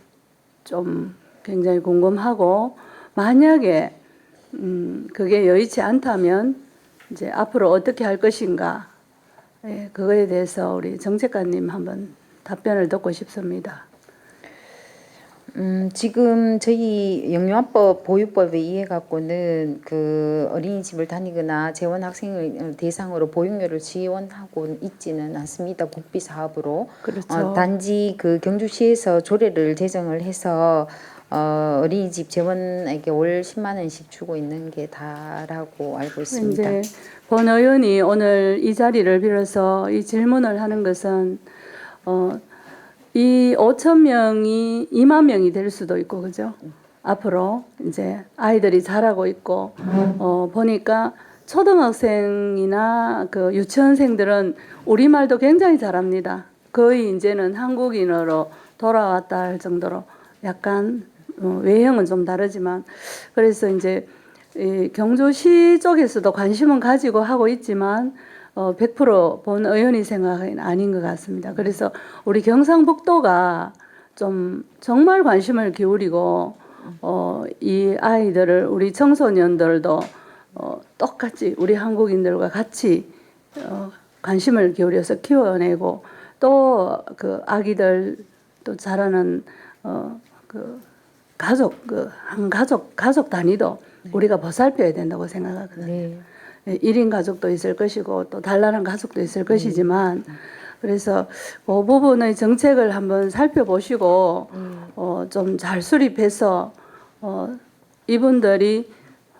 좀 굉장히 궁금하고, 만약에 그게 여의치 않다면 이제 앞으로 어떻게 할 것인가, 그거에 대해서 우리 정책관님 한번 답변을 듣고 싶습니다. 지금 저희 영유아법 보육법에 의해 갖고는 그 어린이집을 다니거나 재원 학생을 대상으로 보육료를 지원하고 있지는 않습니다. 국비 사업으로. 그렇죠. 단지 그 경주시에서 조례를 제정을 해서 어린이집 재원에게 월 10만 원씩 주고 있는 게 다라고 알고 있습니다. 이제 본 의원이 오늘 이 자리를 빌어서 이 질문을 하는 것은 이 5천 명이 2만 명이 될 수도 있고 그죠? 앞으로 이제 아이들이 자라고 있고 보니까 초등학생이나 그 유치원생들은 우리말도 굉장히 잘합니다. 거의 이제는 한국인으로 돌아왔다 할 정도로 약간 외형은 좀 다르지만 그래서 이제 이 경주시 쪽에서도 관심은 가지고 하고 있지만 100% 의원이 생각은 아닌 것 같습니다. 그래서 우리 경상북도가 좀 정말 관심을 기울이고 이 아이들을 우리 청소년들도 똑같이 우리 한국인들과 같이 관심을 기울여서 키워내고 또 그 아기들 또 자라는 그 가족 한 가족 단위도 우리가 보살펴야 된다고 생각하거든요. 네. 1인 가족도 있을 것이고 또 단란한 가족도 있을 것이지만 그래서 그 부분의 정책을 한번 살펴보시고 좀 잘 수립해서 이분들이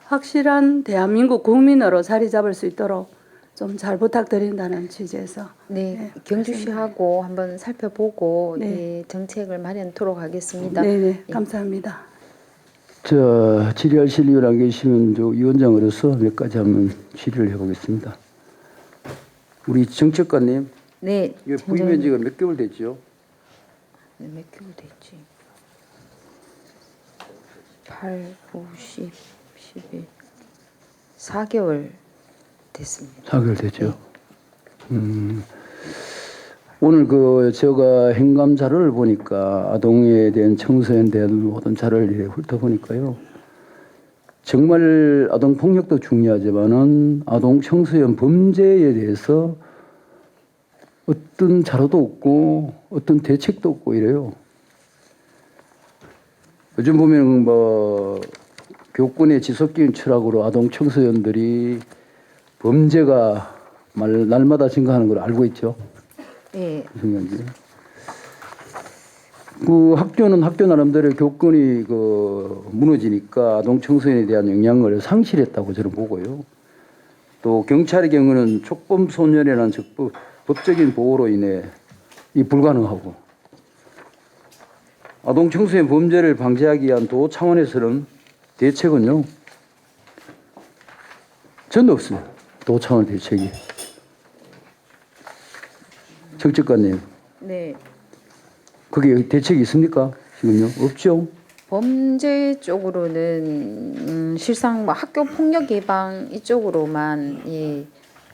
확실한 대한민국 국민으로 자리 잡을 수 있도록 좀 잘 부탁드린다는 취지에서 네, 경주시하고 한번 살펴보고 네. 예, 정책을 마련토록 하겠습니다. 네네 감사합니다. 저 질의하실 위원 안 계시면 저 위원장으로서 몇 가지 한번 질의를 해보겠습니다. 우리 정책관님, 네, 이게 부임한 지가 몇 개월 됐죠? 네, 몇 개월 됐지? 8, 9, 10, 11, 4개월 됐습니다. 4개월 됐죠. 오늘 그 제가 행감 자료를 보니까 아동에 대한 청소년에 대한 모든 자료를 훑어보니까요. 정말 아동 폭력도 중요하지만은 아동 청소년 범죄에 대해서 어떤 자료도 없고 어떤 대책도 없고 이래요. 요즘 보면 뭐 교권의 지속적인 추락으로 아동 청소년들이 범죄가 날마다 증가하는 걸 알고 있죠. 네, 그 학교는 학교 나름대로 교권이 그 무너지니까 아동 청소년에 대한 영향을 상실했다고 저는 보고요. 또 경찰의 경우는 촉범 소년이라는 법적인 보호로 인해 이 불가능하고 아동 청소년 범죄를 방지하기 위한 도 차원에서는 대책은요 전혀 없습니다. 도 차원 대책이. 정책관님, 네. 그게 대책이 있습니까? 지금요? 없죠. 범죄 쪽으로는 실상 뭐 학교 폭력 예방 이쪽으로만 예,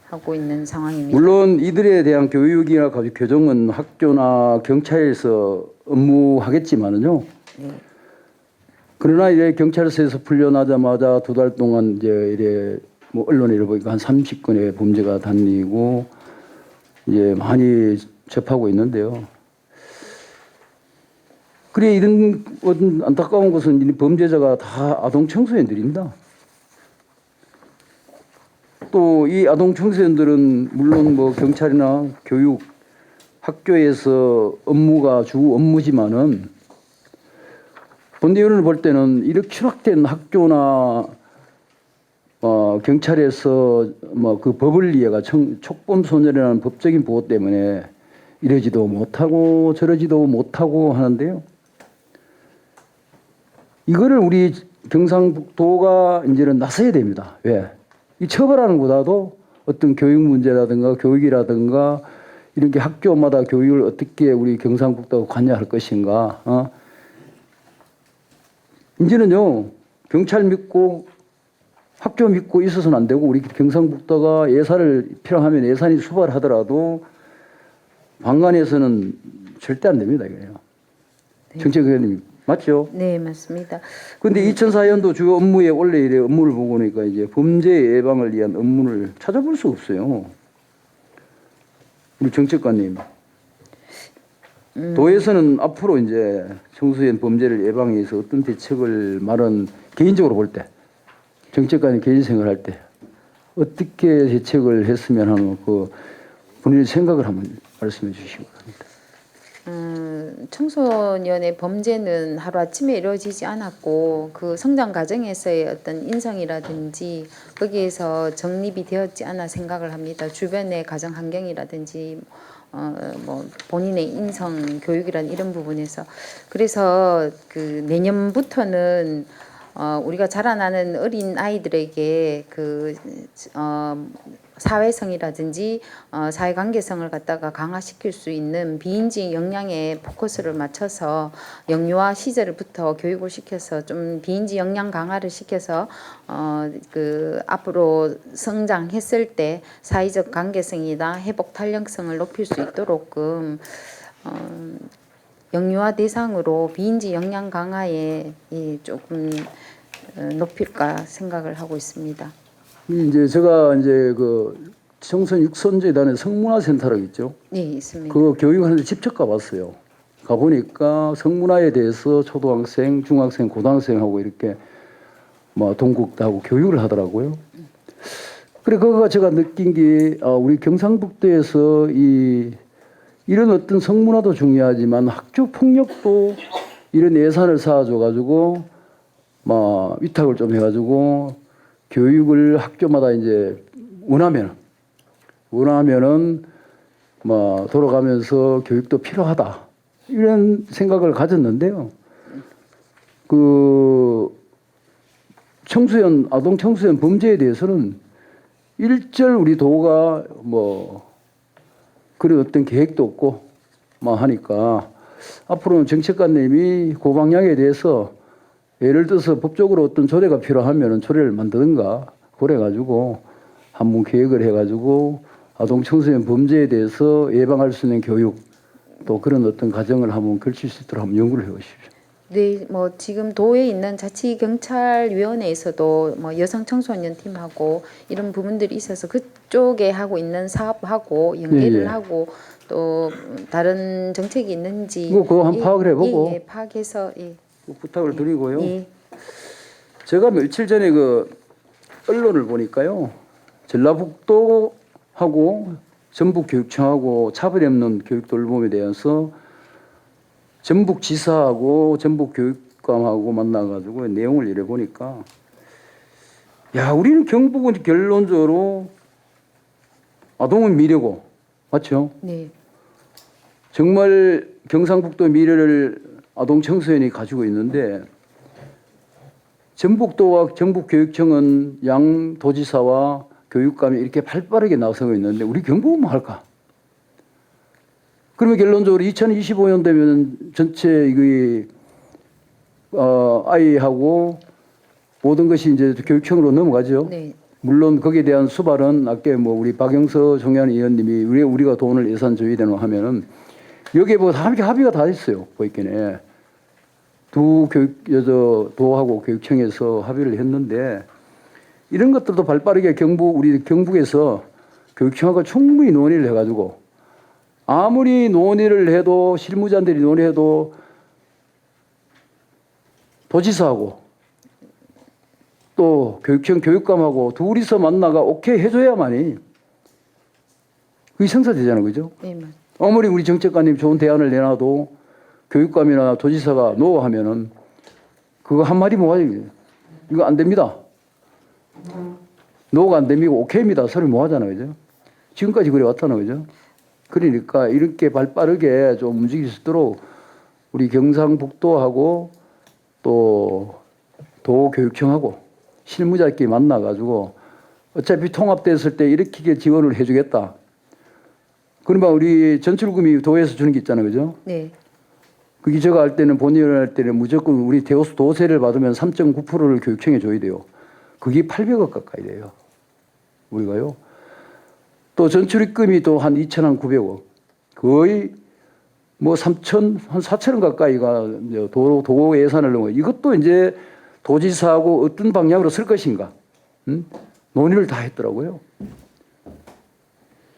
하고 있는 상황입니다. 물론 이들에 대한 교육이나 교정은 학교나 경찰에서 업무하겠지만은요. 네. 그러나 이래 경찰서에서 풀려나자마자 2달 동안 이제 이래 뭐 언론에 이래 보니까 한 30건의 범죄가 달리고 이제 많이 접하고 있는데요. 그래 이런 어떤 안타까운 것은 이 범죄자가 다 아동 청소년들입니다. 또 이 아동 청소년들은 물론 뭐 경찰이나 교육, 학교에서 업무가 주 업무지만은 본대의원을 볼 때는 이렇게 추락된 학교나 경찰에서 뭐 그 법을 이해가 촉범 소년이라는 법적인 보호 때문에 이러지도 못하고 저러지도 못하고 하는데요. 이거를 우리 경상북도가 이제는 나서야 됩니다. 왜? 이 처벌하는 것보다도 어떤 교육 문제라든가 교육이라든가 이런 게 학교마다 교육을 어떻게 우리 경상북도가 관여할 것인가. 이제는요 경찰 믿고 학교 믿고 있어서는 안 되고 우리 경상북도가 예산을 필요하면 예산이 수발하더라도 방관에서는 절대 안 됩니다. 이거요. 네. 정책위원님 맞죠? 네, 맞습니다. 근데 2004년도 주 업무에 원래 이래 업무를 보고 나니까 이제 범죄 예방을 위한 업무를 찾아볼 수 없어요. 우리 정책관님. 도에서는 앞으로 이제 청소년 범죄를 예방하기 위해서 어떤 대책을 말은 개인적으로 볼 때, 정책관이 개인 생활할 때 어떻게 대책을 했으면 하는 그 본인의 생각을 한번 말씀해 주시기 바랍니다. 청소년의 범죄는 하루아침에 이루어지지 않았고 그 성장 과정에서의 어떤 인성이라든지 거기에서 정립이 되었지 않아 생각을 합니다. 주변의 가정 환경이라든지 뭐 본인의 인성 교육이란 이런 부분에서 그래서 그 내년부터는 우리가 자라나는 어린 아이들에게 그 사회성이라든지 사회관계성을 갖다가 강화시킬 수 있는 비인지 역량에 포커스를 맞춰서 영유아 시절부터 교육을 시켜서 좀 비인지 역량 강화를 시켜서 그 앞으로 성장했을 때 사회적 관계성이나 회복 탄력성을 높일 수 있도록끔 영유아 대상으로 비인지 역량 강화에 조금 높일까 생각을 하고 있습니다. 이제 제가 이제 그 청소년 육선재단의 성문화센터라고 있죠. 네, 있습니다. 그 교육하는데 직접 가봤어요. 가보니까 성문화에 대해서 초등학생, 중학생, 고등학생하고 이렇게 뭐 동국도 하고 교육을 하더라고요. 그래 그거가 제가 느낀 게 우리 경상북도에서 이런 어떤 성문화도 중요하지만 학교 폭력도 이런 예산을 쌓아줘 가지고 막 위탁을 좀 해가지고 교육을 학교마다 이제 원하면은 뭐 돌아가면서 교육도 필요하다 이런 생각을 가졌는데요. 그 아동 청소년 범죄에 대해서는 일절 우리 도가 뭐 그런 어떤 계획도 없고 뭐 하니까 앞으로는 정책관님이 그 방향에 대해서 예를 들어서 법적으로 어떤 조례가 필요하면은 조례를 만드든가 그래가지고 한번 계획을 해가지고 아동 청소년 범죄에 대해서 예방할 수 있는 교육 또 그런 어떤 과정을 한번 걸칠 수 있도록 한번 연구를 해보십시오. 네, 뭐 지금 도에 있는 자치경찰위원회에서도 뭐 여성 청소년 팀하고 이런 부분들이 있어서 그쪽에 하고 있는 사업하고 연계를 예. 하고 또 다른 정책이 있는지 그거 한번 파악을 해보고. 예, 파악해서 부탁을 드리고요. 예. 제가 며칠 전에 그 언론을 보니까요. 전라북도하고 전북교육청하고 차별이 없는 교육 돌봄에 대해서 전북지사하고 전북교육감하고 만나가지고 내용을 이래 보니까 야 우리는 경북은 결론적으로 아동은 미래고 맞죠? 네. 정말 경상북도 미래를 아동 청소년이 가지고 있는데 전북도와 전북교육청은 양 도지사와 교육감이 이렇게 발빠르게 나서고 있는데 우리 경북은 뭐 할까? 그러면 결론적으로 2025년 되면 전체 이거 아이하고 모든 것이 이제 교육청으로 넘어가죠. 네. 물론 거기에 대한 수발은 아까 뭐 우리 박영서 종현 의원님이 우리가 돈을 예산 조율되는 하면은 여기에 뭐 함께 합의가 다 됐어요. 보이겠네. 도하고 교육청에서 합의를 했는데 이런 것들도 발빠르게 우리 경북에서 교육청하고 충분히 논의를 해가지고 아무리 논의를 해도 실무자들이 논의해도 도지사하고 또 교육청 교육감하고 둘이서 만나가 오케이 해줘야만이 그게 성사되잖아요. 그죠? 네, 맞. 아무리 우리 정책관님 좋은 대안을 내놔도 교육감이나 도지사가 노 하면은 그거 한마디 뭐하지? 이거 안 됩니다. 노가 안 됩니다. 오케이입니다. 소리 뭐 하잖아요. 그죠? 지금까지 그래 왔잖아요. 그죠? 그러니까 이렇게 발빠르게 좀 움직일 수 있도록 우리 경상북도하고 또 도교육청하고 실무자끼리 만나가지고 어차피 통합됐을 때 이렇게 지원을 해주겠다. 그러면 우리 전출금이 도에서 주는 게 있잖아요. 그죠? 네. 그게 제가 할 때는 본의원 할 때는 무조건 우리 도세를 받으면 3.9%를 교육청에 줘야 돼요. 그게 800억 가까이 돼요. 우리가요. 또 전출입금이 또 한 2,900억. 거의 뭐 4천원 가까이가 이제 도 예산을 넣은 거예요. 이것도 이제 도지사하고 어떤 방향으로 쓸 것인가. 논의를 다 했더라고요.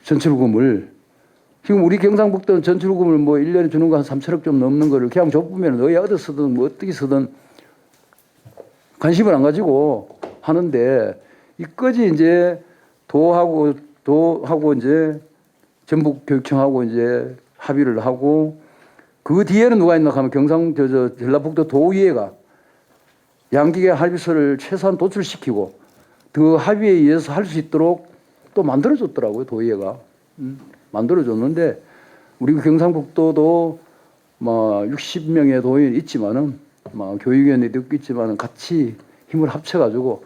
전출금을. 지금 우리 경상북도는 전출금을 뭐 1년에 주는 거 한 3천억 좀 넘는 거를 그냥 좁으면 어디 어디 쓰든 뭐 어떻게 쓰든 관심을 안 가지고 하는데 이까지 이제 도하고 이제 전북교육청하고 이제 합의를 하고 그 뒤에는 누가 있나 하면 전라북도 도의회가 양기계 합의서를 최소한 도출시키고 그 합의에 의해서 할 수 있도록 또 만들어줬더라고요. 도의회가 만들어줬는데 우리 경상북도도 뭐 60명의 도의원이 있지만은 뭐 교육위원회도 있지만은 같이 힘을 합쳐가지고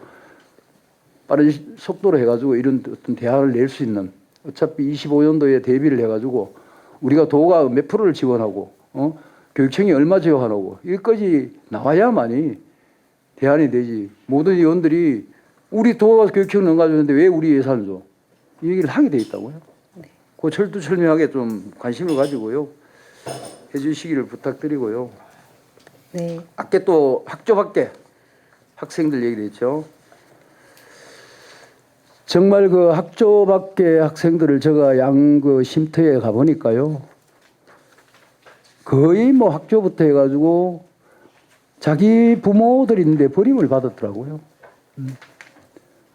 빠른 속도로 해가지고 이런 어떤 대안을 낼 수 있는 어차피 25년도에 대비를 해가지고 우리가 도가 몇 프로를 지원하고 교육청이 얼마 지원하고 여기까지 나와야만이 대안이 되지. 모든 의원들이 우리 도가 교육청 넘가주는데 왜 우리 예산을 줘? 이 얘기를 하게 돼 있다고요. 그 철두철미하게 좀 관심을 가지고요. 해주시기를 부탁드리고요. 네. 아까 또 학교 밖에 학생들 얘기를 했죠. 정말 그 학교 밖에 학생들을 제가 그 쉼터에 가보니까요. 거의 뭐 학교부터 해가지고 자기 부모들이 있는데 버림을 받았더라고요.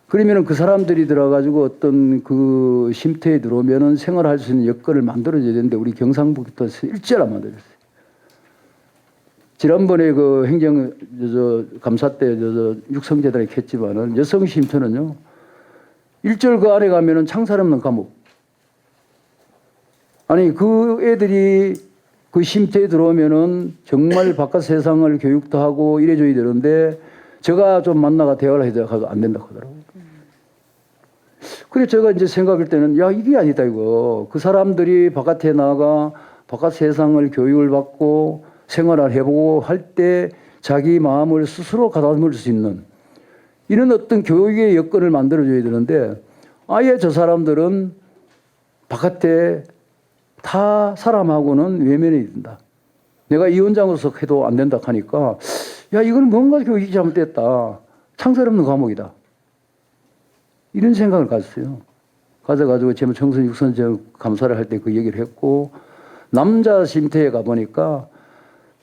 그러면은 그 사람들이 들어가지고 어떤 그 쉼터에 들어오면은 생활할 수 있는 여건을 만들어줘야 되는데 우리 경상북도에서 일절 안 만들었어요. 지난번에 그 행정 감사 때 육성재단에 했지만은 여성 쉼터는요. 일절 그 안에 가면은 창살 없는 감옥. 아니 그 애들이 그 쉼터에 들어오면은 정말 바깥 세상을 교육도 하고 이래줘야 되는데 제가 좀 만나가 대화를 해도 안 된다고 하더라고요. 그래서 제가 이제 생각할 때는 야 이게 아니다 이거. 그 사람들이 바깥에 나가 바깥 세상을 교육을 받고 생활을 해보고 할 때 자기 마음을 스스로 가다듬을 수 있는 이런 어떤 교육의 여건을 만들어줘야 되는데 아예 저 사람들은 바깥에 타 사람하고는 외면이 된다. 내가 위원장으로서 해도 안 된다 하니까 야 이건 뭔가 교육이 잘못됐다. 창설 없는 과목이다. 이런 생각을 가졌어요. 가져가지고 제가 청소년 육선 감사를 할 때 그 얘기를 했고 남자 쉼터에 가보니까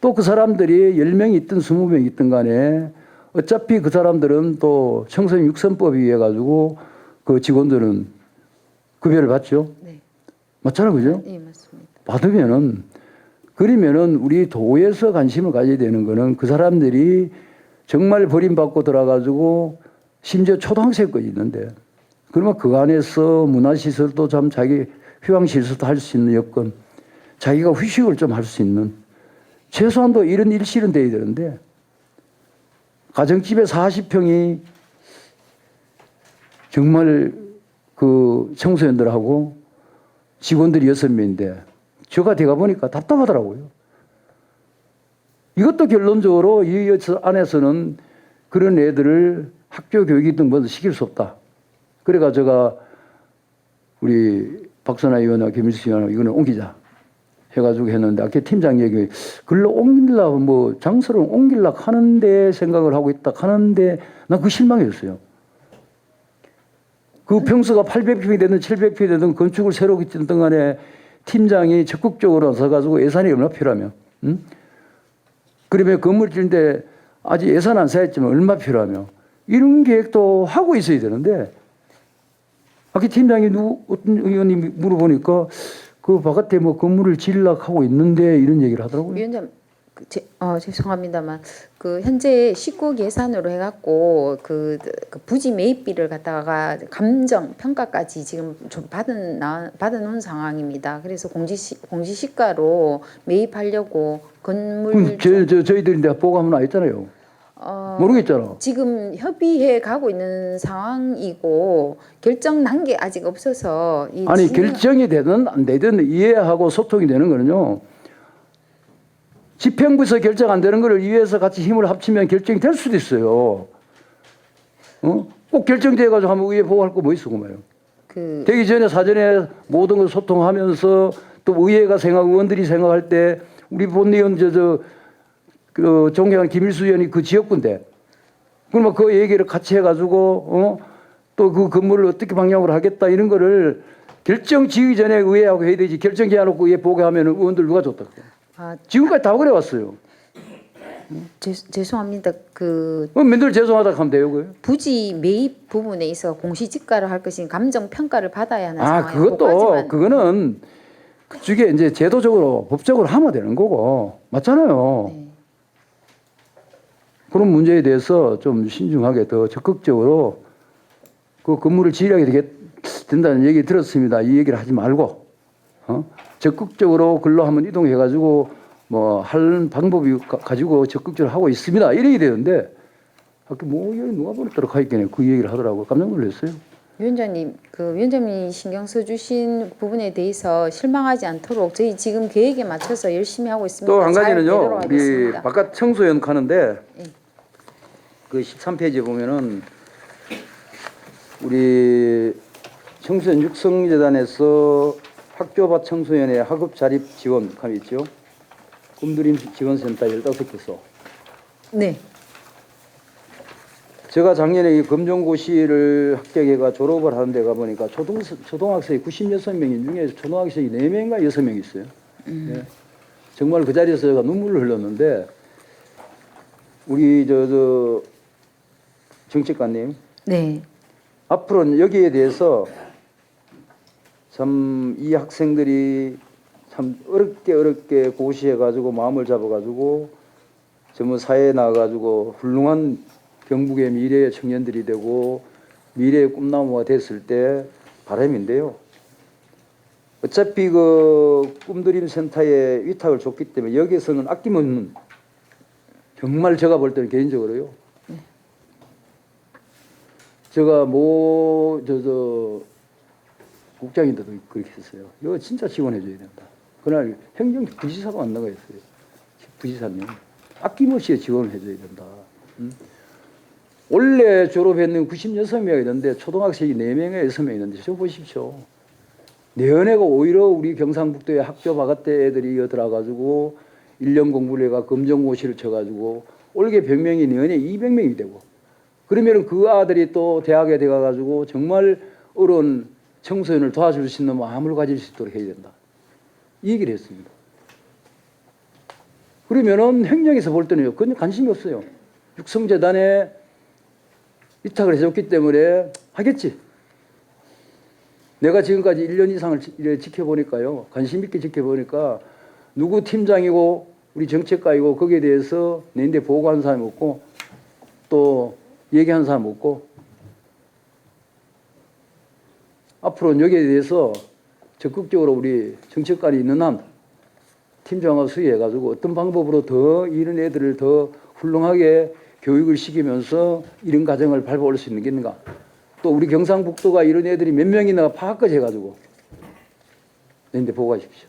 또 그 사람들이 10명이 있든 20명이 있든 간에 어차피 그 사람들은 또 청소년 육선법에 의해 가지고 그 직원들은 급여를 받죠. 네. 맞잖아요. 그죠? 네, 맞습니다. 받으면은 그러면은 우리 도에서 관심을 가져야 되는 거는 그 사람들이 정말 버림받고 들어가지고 심지어 초등학생까지 있는데 그러면 그 안에서 문화시설도 참 자기 휴양시설도 할 수 있는 여건 자기가 휴식을 좀 할 수 있는 최소한도 이런 일실은 돼야 되는데 가정집에 40평이 정말 그 청소년들하고 직원들이 6명인데 저가 돼가 보니까 답답하더라고요. 이것도 결론적으로 이 안에서는 그런 애들을 학교 교육이든 뭐든 시킬 수 없다. 그래가 제가 우리 박선아 의원과 김일수 의원하고 이거는 옮기자 해가지고 했는데 아까 팀장 얘기 글로 옮기려고 뭐 장소를 옮기려고 하는데 생각을 하고 있다 하는데 난 그 실망했어요. 그 평수가 800평이 되든 700평이 되든 건축을 새로 짓든 간에 팀장이 적극적으로 나서가지고 예산이 얼마 필요하며 그러면 건물 짓는데 아직 예산 안 쌓였지만 얼마 필요하며 이런 계획도 하고 있어야 되는데 아까 팀장이 어떤 의원이 물어보니까 그 바깥에 뭐 건물을 지으려고 하고 있는데 이런 얘기를 하더라고요. 위원장 죄송합니다만 그 현재 19억 예산으로 해갖고 그 부지 매입비를 갖다가 감정 평가까지 지금 좀 받아놓은 상황입니다. 그래서 공시시가로 매입하려고 건물 저희들인데 보고하면 나 있잖아요. 모르겠잖아. 지금 협의해 가고 있는 상황이고 결정 난 게 아직 없어서 아니 결정이 되든 안 되든 이해하고 소통이 되는 거는요. 집행부에서 결정 안 되는 거를 위해서 같이 힘을 합치면 결정이 될 수도 있어요. 꼭 결정돼 가지고 하면 의회 보고할 거 뭐 있어 그 말이에요. 되기 전에 사전에 모든 걸 소통하면서 또 의회가 의원들이 생각할 때 우리 본의원 그 존경하는 김일수 의원이 그 지역구인데 그러면 그 얘기를 같이 해가지고 또 그 건물을 어떻게 방향으로 하겠다 이런 거를 결정 지기 전에 의회하고 해야 되지. 결정 지어놓고 의회 보고하면 의원들 누가 줬다고. 아, 지금까지 다 그래 왔어요. 죄송합니다. 그 맨날 죄송하다 하면 돼요, 그요? 부지 매입 부분에 있어 공시지가를 할 것인 감정 평가를 받아야 하는 아, 상황에 그것까지만 그거는 그쪽에 이제 제도적으로 법적으로 하면 되는 거고 맞잖아요. 네. 그런 문제에 대해서 좀 신중하게 더 적극적으로 그 건물을 지으려게 된다는 얘기 들었습니다. 이 얘기를 하지 말고 적극적으로 글로 한번 이동해가지고 뭐 할 방법이 가지고 적극적으로 하고 있습니다. 이래야 되는데 아까 뭐 여기 누가 보냈도록 하겠네 그 얘기를 하더라고요. 깜짝 놀랐어요. 위원장님, 그 위원장님이 신경 써주신 부분에 대해서 실망하지 않도록 저희 지금 계획에 맞춰서 열심히 하고 있습니다. 또 한 잘 가지는요. 되도록 우리 하겠습니다. 바깥 청소년 가는데 예. 그 13페이지에 보면은 우리 청소년 육성재단에서 학교 밖 청소년의 학업 자립 지원 감이 있죠. 꿈드림 지원센터 15개소. 네. 제가 작년에 이 검정고시를 합격해가 졸업을 하는 데 가보니까 초등학생이 96명인 중에 초등학생이 4명인가 6명 있어요. 네. 정말 그 자리에서 제가 눈물을 흘렸는데 우리 저 정책관님 네. 앞으로는 여기에 대해서 참 이 학생들이 참 어렵게 고시해가지고 마음을 잡아가지고 전부 사회에 나가가지고 훌륭한 경북의 미래의 청년들이 되고 미래의 꿈나무가 됐을 때 바람인데요. 어차피 그 꿈드림 센터에 위탁을 줬기 때문에 여기에서는 아낌없는 정말 제가 볼 때는 개인적으로요. 제가 국장인데도 그렇게 했어요. 이거 진짜 지원해줘야 된다. 그날 행정 부지사가 안 나가 있어요. 부지사님 아낌없이 지원을 해줘야 된다. 원래 졸업했는 96명이 있는데 초등학생이 4명에 6명 있는데 저 보십시오. 내연애가 오히려 우리 경상북도의 학교 바깥에 애들이 들어가가지고 1년 공부를 해가 검정고시를 쳐가지고 올게 병명이 내연애 200명이 되고 그러면 그 아들이 또 대학에 들어가가지고 정말 어려운 청소년을 도와줄 수 있는 마음을 가질 수 있도록 해야 된다. 이 얘기를 했습니다. 그러면은 행정에서 볼 때는 그건 관심이 없어요. 육성재단에 위탁을 해줬기 때문에 하겠지. 내가 지금까지 1년 이상을 지켜보니까요. 관심 있게 지켜보니까 누구 팀장이고 우리 정책가이고 거기에 대해서 내인데 보고한 사람이 없고 또 얘기한 사람 없고 앞으로는 여기에 대해서 적극적으로 우리 정책관이 있는 한 팀장하고 수의해가지고 어떤 방법으로 더 이런 애들을 더 훌륭하게 교육을 시키면서 이런 과정을 밟아올 수 있는 게 있는가. 또 우리 경상북도가 이런 애들이 몇 명이나 파악까지 해가지고 내인데 보고하십시오.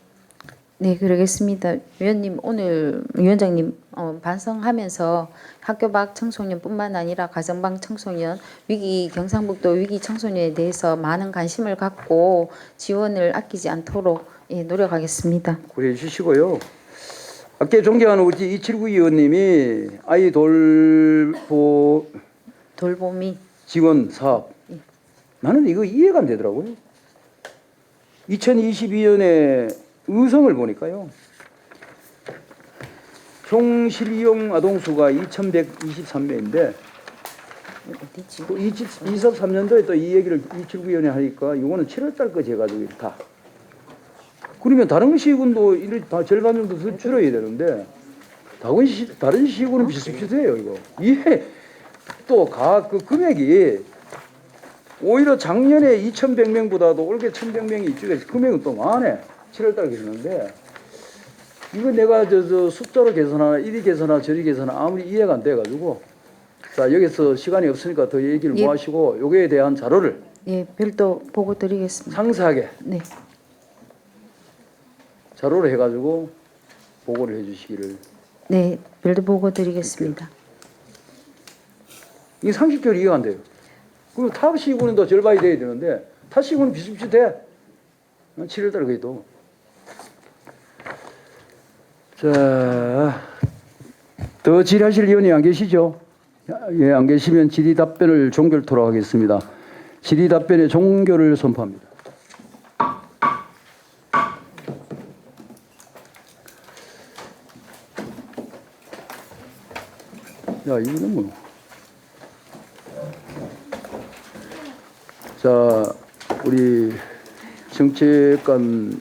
네, 그러겠습니다. 위원님 오늘 위원장님 반성하면서 학교 밖 청소년뿐만 아니라 가정 밖 청소년 경상북도 위기 청소년에 대해서 많은 관심을 갖고 지원을 아끼지 않도록 노력하겠습니다. 고려해 주시고요. 아까 존경하는 우리 이칠구 의원님이 아이 돌봄이 지원 사업. 나는 이거 이해가 안 되더라고요. 2022년에 의성을 보니까요. 총 실용 아동수가 2,123명인데 어디지? 또 23년도에 또 이 얘기를 279위원회 하니까 이거는 7월달까지 해가지고 다. 그러면 다른 시군도 다 절반 정도 더 줄여야 되는데 다른 시군은 비슷비슷해요 이거. 이게 또 그 금액이 오히려 작년에 2,100명보다도 올해 1,100명이 이쪽에 금액은 또 많네. 7월달에 했는데 이거 내가 저 숫자로 계산하나 이리 계산하나 저리 계산하나 아무리 이해가 안 돼가지고 자 여기서 시간이 없으니까 더 얘기를 못 하시고 요거에 대한 자료를 별도 보고 드리겠습니다. 상세하게 네. 자료를 해가지고 보고를 해주시기를. 네, 별도 보고 드리겠습니다. 이게 30개월 이해가 안 돼요. 그리고 타 시군은 더 절반이 돼야 되는데 타 시군은 비슷비슷해. 7월달에 거의 또. 자, 더 질의하실 의원이 안 계시죠? 예, 안 계시면 질의 답변을 종결토록 하겠습니다. 질의 답변의 종결을 선포합니다. 야, 이거는 뭐. 자, 우리 정책관을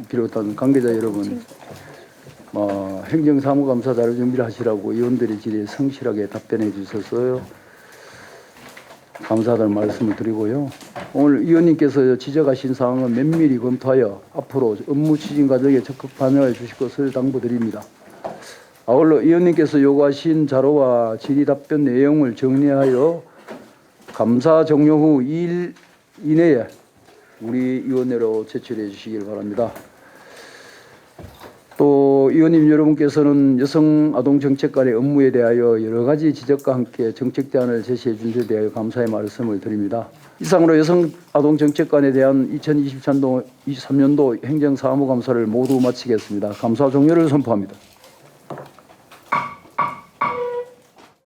비롯한 관계자 여러분, 행정사무감사 자료 준비를 하시라고 의원들의 질의에 성실하게 답변해 주셔서요. 감사하다는 말씀을 드리고요. 오늘 의원님께서 지적하신 사항은 면밀히 검토하여 앞으로 업무 추진 과정에 적극 반영해 주실 것을 당부드립니다. 아울러 의원님께서 요구하신 자료와 질의 답변 내용을 정리하여 감사 종료 후 2일 이내에 우리 위원회로 제출해 주시길 바랍니다. 또 의원님 여러분께서는 여성 아동 정책관의 업무에 대하여 여러 가지 지적과 함께 정책 대안을 제시해 준 데 대하여 감사의 말씀을 드립니다. 이상으로 여성 아동 정책관에 대한 2023년도 행정사무감사를 모두 마치겠습니다. 감사 종료를 선포합니다.